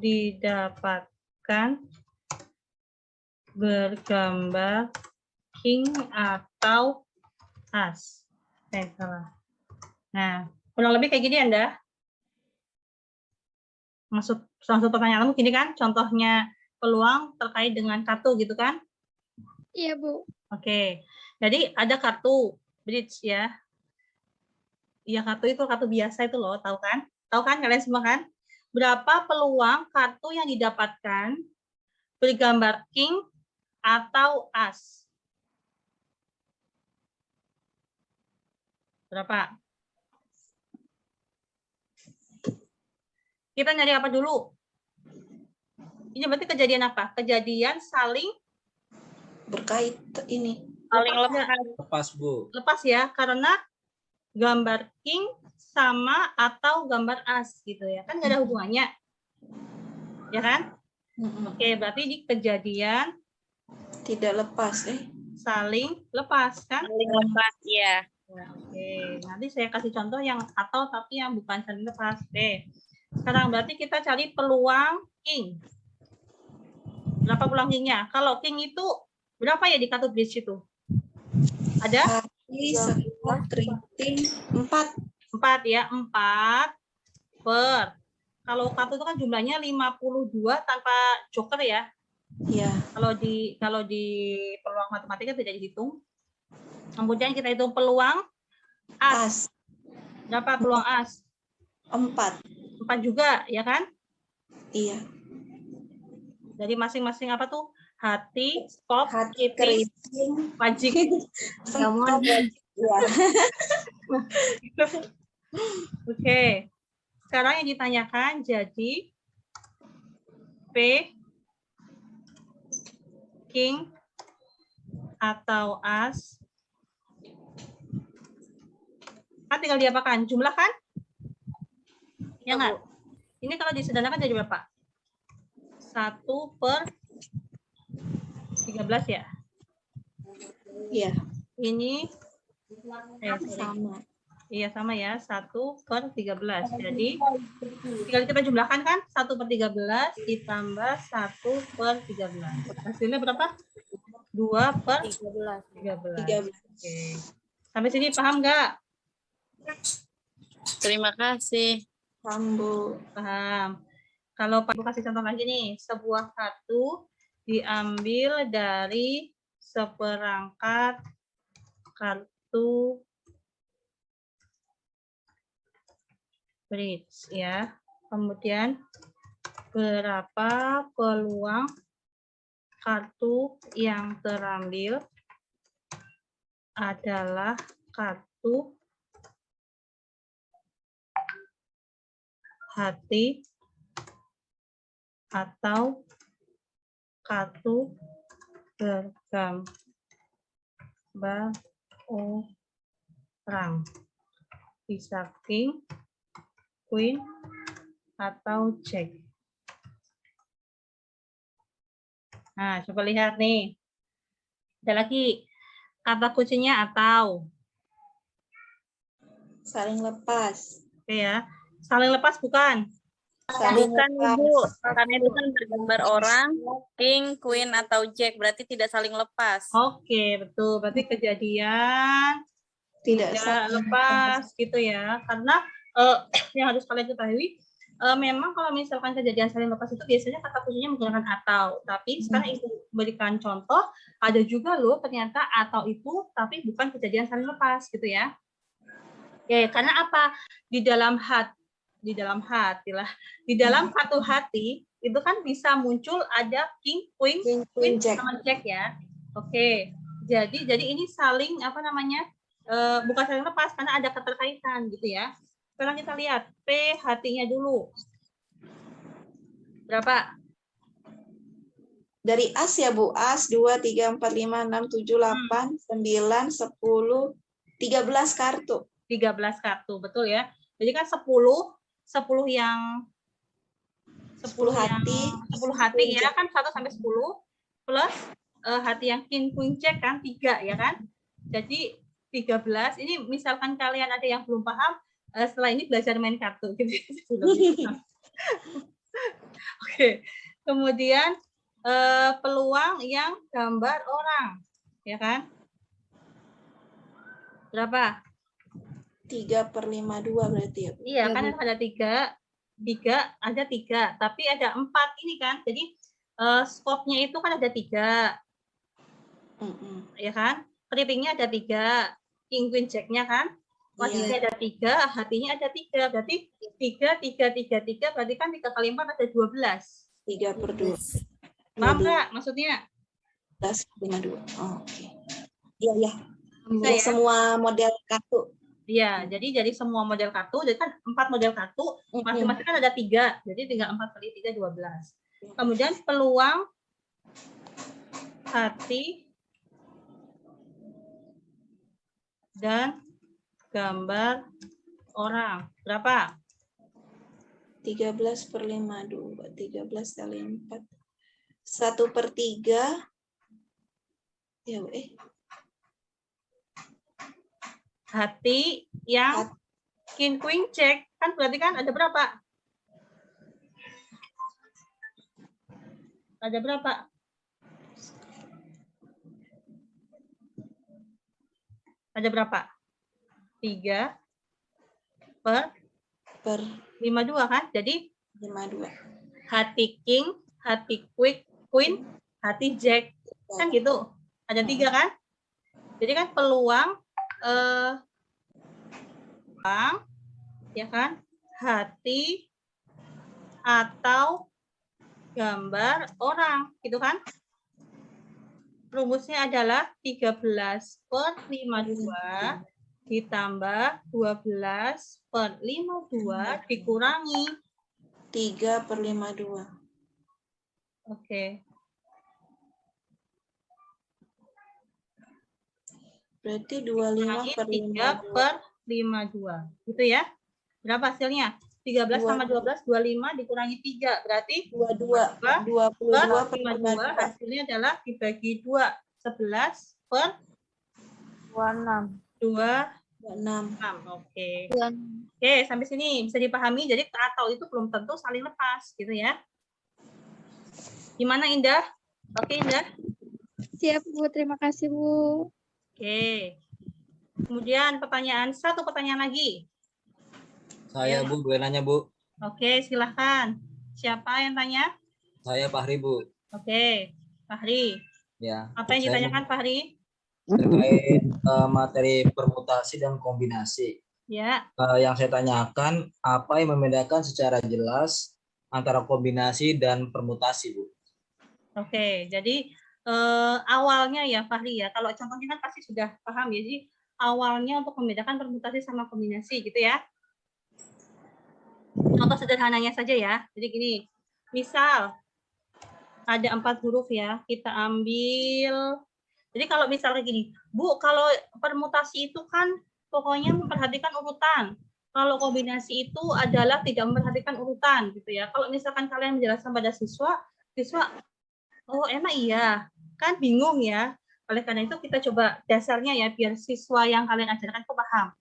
didapatkan bergambar king atau as? Salah. Nah, kurang lebih kayak gini, Anda. Maksud pertanyaanmu gini kan, contohnya peluang terkait dengan kartu gitu kan? Iya, Bu. Oke, jadi ada kartu bridge ya. Ya, kartu itu kartu biasa itu loh, tahu kan? Tahu kan kalian semua kan? Berapa peluang kartu yang didapatkan bergambar king atau as? Berapa? Kita nyari apa dulu? Ini berarti kejadian apa? Kejadian saling berkait ini. Saling lepas, Bu. Lepas ya, karena gambar king sama atau gambar as gitu ya. Kan nggak ada hubungannya. Ya kan? Oke, berarti di kejadian tidak lepas, saling lepas kan? Saling lepas, ya. Nah, oke, nanti saya kasih contoh yang atau tapi yang bukan saling lepas. Oke. Sekarang berarti kita cari peluang king. Berapa peluang kingnya? Kalau king itu berapa ya di kartu bridge itu? Ada? 4. 4 ya, 4 per. Kalau kartu itu kan jumlahnya 52 tanpa joker ya. Iya. Kalau di peluang matematika tidak dihitung. Kemudian kita hitung peluang as. Berapa peluang as? 4. 4 juga, ya kan? Iya. Jadi masing-masing apa tuh? Hati, stop, Hati, keriting, wajib. stop, wajib. Iya. Oke. Sekarang yang ditanyakan jadi P, King, atau As. Kan tinggal diapakan? Jumlah kan? Ya nggak? Ini kalau disederhanakan jadi berapa? 1/13 ya? Iya. Ini Sama. iya sama ya, 1/13. Jadi tinggal kita jumlahkan kan, 1/13 ditambah 1/13. Hasilnya berapa? 2/13. Oke. Sampai sini paham nggak? Terima kasih. Paham, Bu. Paham. Kalau Pak kasih contoh lagi nih, sebuah kartu diambil dari seperangkat kartu bridge ya. Kemudian berapa peluang kartu yang terambil adalah kartu hati atau kartu bergambar orang. Bisa king, queen, atau jack. Nah, coba lihat nih. Ada lagi. Kata kuncinya atau. Saling lepas. Oke ya. Saling lepas bukan? Saling Bukan, lepas. Ibu. Karena itu kan bergambar orang, king, queen, atau jack. Berarti tidak saling lepas. Oke, betul. Berarti kejadian Tidak tidak saling lepas gitu ya. Karena yang harus kalian ketahui, memang kalau misalkan kejadian saling lepas itu biasanya kata kuncinya menggunakan atau. Tapi sekarang Ibu berikan contoh, ada juga loh ternyata atau itu, tapi bukan kejadian saling lepas gitu ya. Ya, karena apa? Di dalam satu hati itu kan bisa muncul ada king, queen, jack. sama jack ya. Oke. Jadi ini saling apa namanya? Bukan saling lepas karena ada keterkaitan gitu ya. Sekarang kita lihat P hatinya dulu. Berapa? Dari as ya, Bu. As 2, 3, 4, 5, 6, 7, 8, 9, 10, 13 kartu. 13 kartu, betul ya. Jadi kan 10 yang 10 hati ya kan 1 sampai 10 plus hati yang king, queen, jack kan 3 ya kan. Jadi 13. Ini misalkan kalian ada yang belum paham, setelah ini belajar main kartu gitu. Oke. Kemudian peluang yang gambar orang ya kan. Berapa? 3/52 berarti ya. Iya kan ada 3 ada 3, tapi ada 4 ini kan. Jadi skopnya itu kan ada 3. Ya kan? Keritingnya ada 3, king, queen, jack-nya kan. Wajibnya ada 3, hatinya ada 3. Berarti 3 berarti kan 3 kali 4 ada 12. 3/2. Paham nggak maksudnya? 12/52. Oke. Iya. Bisa ya? Semua model kartu. Iya, jadi semua model kartu, jadi kan 4 model kartu, masing-masing kan ada 3, jadi tinggal 4 kali 3, 12. Kemudian peluang hati dan gambar orang. Berapa? 13/52. 13 kali 4. 1/3. Ya, Hati yang king, queen, jack kan berarti kan ada berapa? Ada berapa? Ada berapa? 3/12. 52 kan? Jadi 52. hati king, hati queen, hati jack. Kan gitu. Ada 3 kan? Jadi kan peluang ya kan? Hati atau gambar orang, gitu kan? Rumusnya adalah 13/52 ditambah 12/52 dikurangi 3/52. Oke. Berarti Dikurangi 25/52. 3/52. Gitu ya. Berapa hasilnya? 13 sama 12, 25 dikurangi 3. Berarti 22/52 hasilnya adalah dibagi 2. 11/26. Oke. Oke, sampai sini bisa dipahami. Jadi atau itu belum tentu saling lepas, gitu ya. Gimana Indah? Oke Indah? Siap Bu, terima kasih Bu. Oke. Kemudian satu pertanyaan lagi. Saya Bu, boleh nanya Bu? Oke, silahkan. Siapa yang tanya? Saya Fahri Bu. Oke, Fahri. Ya. Apa yang ditanyakan Fahri? Terkait materi permutasi dan kombinasi. Ya. Yang saya tanyakan, apa yang membedakan secara jelas antara kombinasi dan permutasi Bu? Oke, jadi awalnya ya Fahri ya, kalau contohnya kan pasti sudah paham ya, jadi awalnya untuk membedakan permutasi sama kombinasi gitu ya. Contoh sederhananya saja ya, jadi gini, misal ada 4 huruf ya, kita ambil, jadi kalau misalnya gini, Bu, kalau permutasi itu kan pokoknya memperhatikan urutan, kalau kombinasi itu adalah tidak memperhatikan urutan gitu ya. Kalau misalkan kalian menjelaskan pada siswa, oh enak iya, kan bingung ya. Oleh karena itu kita coba dasarnya ya, biar siswa yang kalian ajarkan itu paham.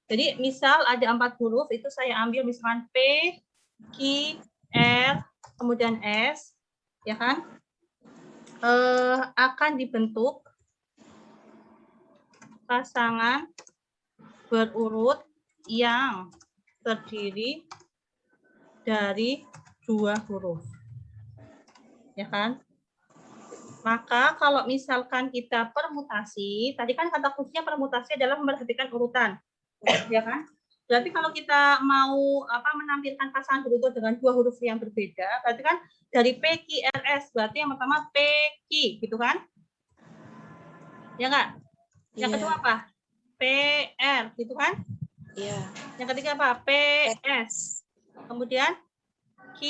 Jadi misal ada 4 huruf, itu saya ambil misalkan P, Q, R, kemudian S, ya kan? Akan dibentuk pasangan berurut yang terdiri dari 2 huruf. Ya kan? Maka kalau misalkan kita permutasi, tadi kan kata kuncinya permutasi adalah memperhatikan urutan. Ya kan? Berarti kalau kita mau menampilkan pasangan berurut dengan 2 huruf yang berbeda, berarti kan dari P, Q, R, S, berarti yang pertama P, Q, gitu kan? Ya enggak? Yang kedua apa? P, R, gitu kan? Iya. Yang ketiga apa? P, S. Kemudian Q,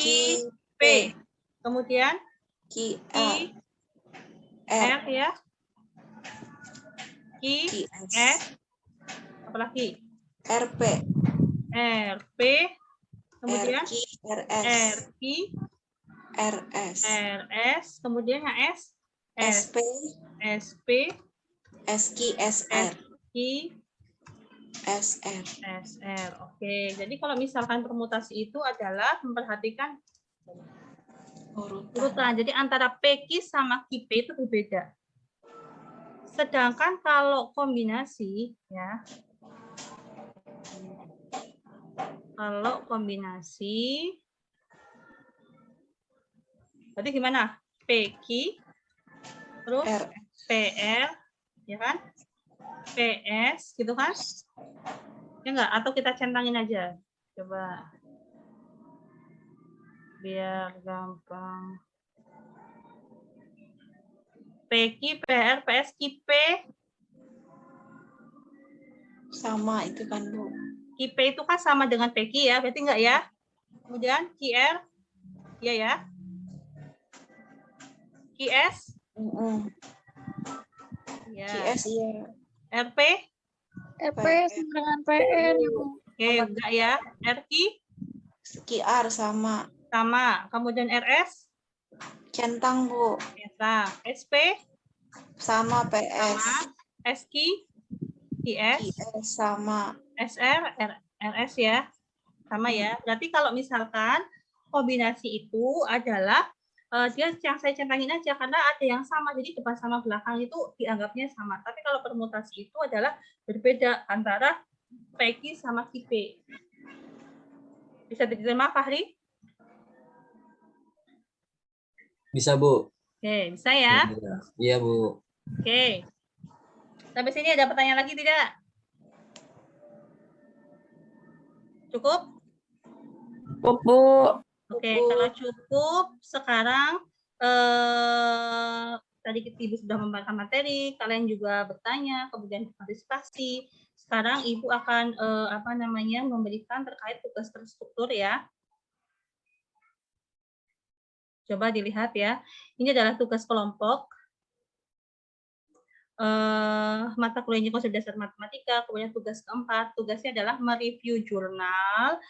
P. Kemudian Q, R ya. Q, S. Apalagi? RP. RP. Kemudian RQ, RS. RS. Kemudian yang S. SP. SP. SQ, SR. SQ. SR. SR. Oke. Jadi kalau misalkan permutasi itu adalah memperhatikan urutan. Jadi antara PQ sama QP itu berbeda. Sedangkan kalau kombinasi ya. Kalau kombinasi berarti gimana? PQ terus PR ya kan? PS gitu kan? Ya enggak? Atau kita centangin aja. Coba. Biar gampang. PQ, PR, PS, QP. Sama itu kan, Bu. QP itu kan sama dengan PQ ya, berarti enggak ya? Kemudian QR, iya ya. QS? Ya. QS, iya. RP? RP sama dengan PR ya Bu. Oke, enggak ya. RQ? QR sama. Sama. Kemudian RS? Centang, Bu. Centang. SP? Sama PS. Sama. SQ? IS? Sama. SR? RS ya? Sama ya. Berarti kalau misalkan kombinasi itu adalah dia yang saya centangin aja karena ada yang sama, jadi depan sama belakang itu dianggapnya sama. Tapi kalau permutasi itu adalah berbeda antara PQ sama QP. Bisa diterima, Fahri? Bisa, Bu. Oke, bisa ya? Iya, Bu. Oke. Sampai sini ada pertanyaan lagi tidak? Cukup? Cukup, Bu. Oke, kalau cukup, sekarang tadi Ibu sudah memberikan materi, kalian juga bertanya, kemudian partisipasi. Sekarang Ibu akan memberikan terkait tugas terstruktur ya. Coba dilihat ya. Ini adalah tugas kelompok. Mata kuliahnya konsep dasar matematika. Kemudian tugas keempat, tugasnya adalah mereview jurnal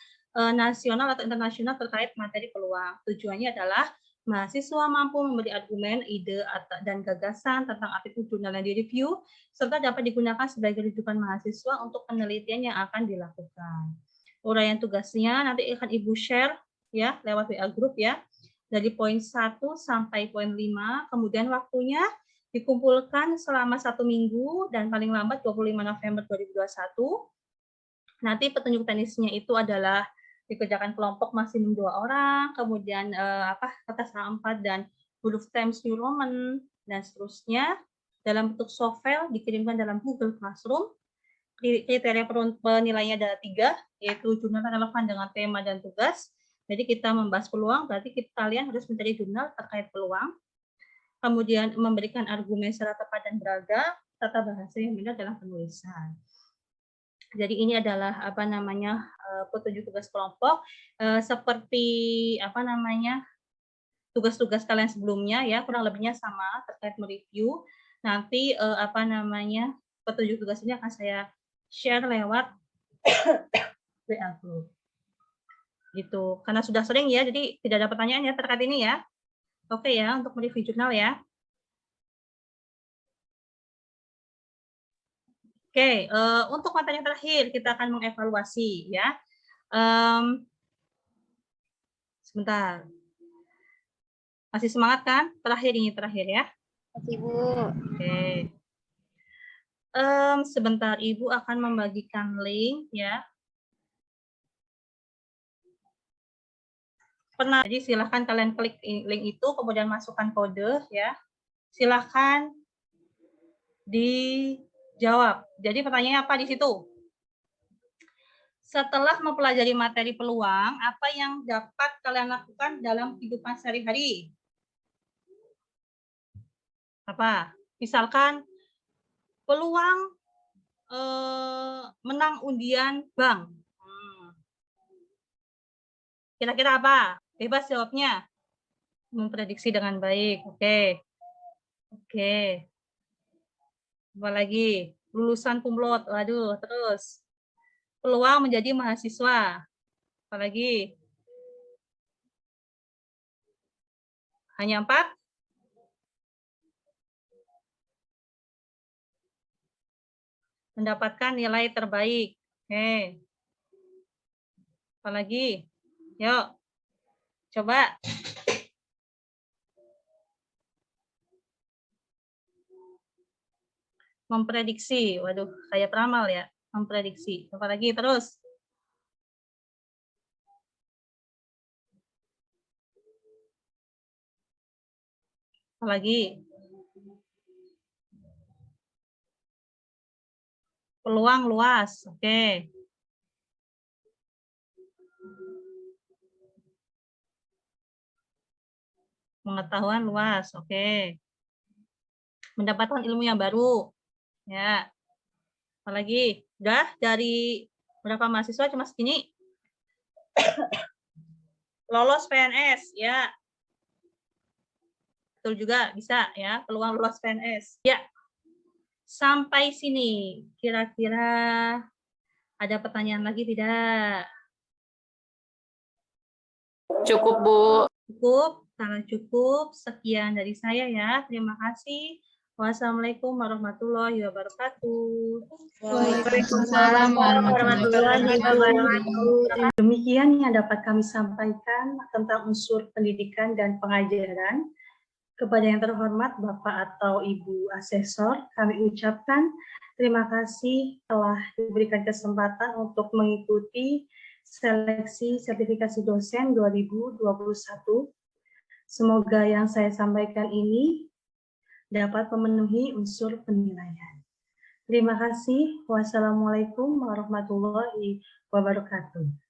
nasional atau internasional terkait materi peluang. Tujuannya adalah mahasiswa mampu memberi argumen, ide, dan gagasan tentang artikel jurnal yang direview, serta dapat digunakan sebagai rujukan mahasiswa untuk penelitian yang akan dilakukan. Uraian tugasnya nanti akan Ibu share ya lewat WA group ya. Dari poin 1 sampai poin 5, kemudian waktunya dikumpulkan selama 1 minggu dan paling lambat 25 November 2021. Nanti petunjuk teknisnya itu adalah dikerjakan kelompok maksimum 2 orang, kemudian kertas A4 dan huruf Times New Roman, dan seterusnya. Dalam bentuk soft file dikirimkan dalam Google Classroom. Kriteria penilaiannya ada 3, yaitu jurnal relevan dengan tema dan tugas. Jadi kita membahas peluang, berarti kalian harus mencari jurnal terkait peluang. Kemudian memberikan argumen secara tepat dan beragam, tata bahasa yang benar dalam penulisan. Jadi ini adalah petunjuk tugas kelompok seperti tugas-tugas kalian sebelumnya ya, kurang lebihnya sama terkait mereview. Nanti petunjuk tugas ini akan saya share lewat WA group. Gitu. Karena sudah sering ya, jadi tidak ada pertanyaan ya terkait ini ya. Oke ya, untuk mereview jurnal ya. Oke, untuk materi yang terakhir kita akan mengevaluasi ya. Sebentar. Masih semangat kan? Terakhir ya. Masih, Bu. Oke. Sebentar, Ibu akan membagikan link ya. Jadi silahkan kalian klik link itu, kemudian masukkan kode ya. Silahkan dijawab. Jadi pertanyaannya apa di situ? Setelah mempelajari materi peluang, apa yang dapat kalian lakukan dalam kehidupan sehari-hari? Apa? Misalkan peluang menang undian bank. Kira-kira apa? Bebas jawabnya. Memprediksi dengan baik. Oke. Apa lagi? Lulusan kumlot. Waduh, terus. Peluang menjadi mahasiswa. Apa lagi? Hanya 4? Mendapatkan nilai terbaik. Oke. Apa lagi? Yuk. Coba. Memprediksi. Waduh, kayak peramal ya. Memprediksi. Apa lagi? Terus. Apa lagi? Peluang luas. Oke. Pengetahuan luas. Oke. Mendapatkan ilmu yang baru. Ya. Apalagi? Udah dari berapa mahasiswa cuma segini? Lolos PNS, ya. Betul juga, bisa ya, peluang lolos PNS. Ya. Sampai sini. Kira-kira ada pertanyaan lagi tidak? Cukup, Bu. Cukup? Kalau cukup, sekian dari saya ya. Terima kasih. Wassalamualaikum warahmatullahi wabarakatuh. Waalaikumsalam warahmatullahi wabarakatuh. Demikian yang dapat kami sampaikan tentang unsur pendidikan dan pengajaran. Kepada yang terhormat Bapak atau Ibu Asesor, kami ucapkan terima kasih telah diberikan kesempatan untuk mengikuti seleksi sertifikasi dosen 2021. Semoga yang saya sampaikan ini dapat memenuhi unsur penilaian. Terima kasih. Wassalamualaikum warahmatullahi wabarakatuh.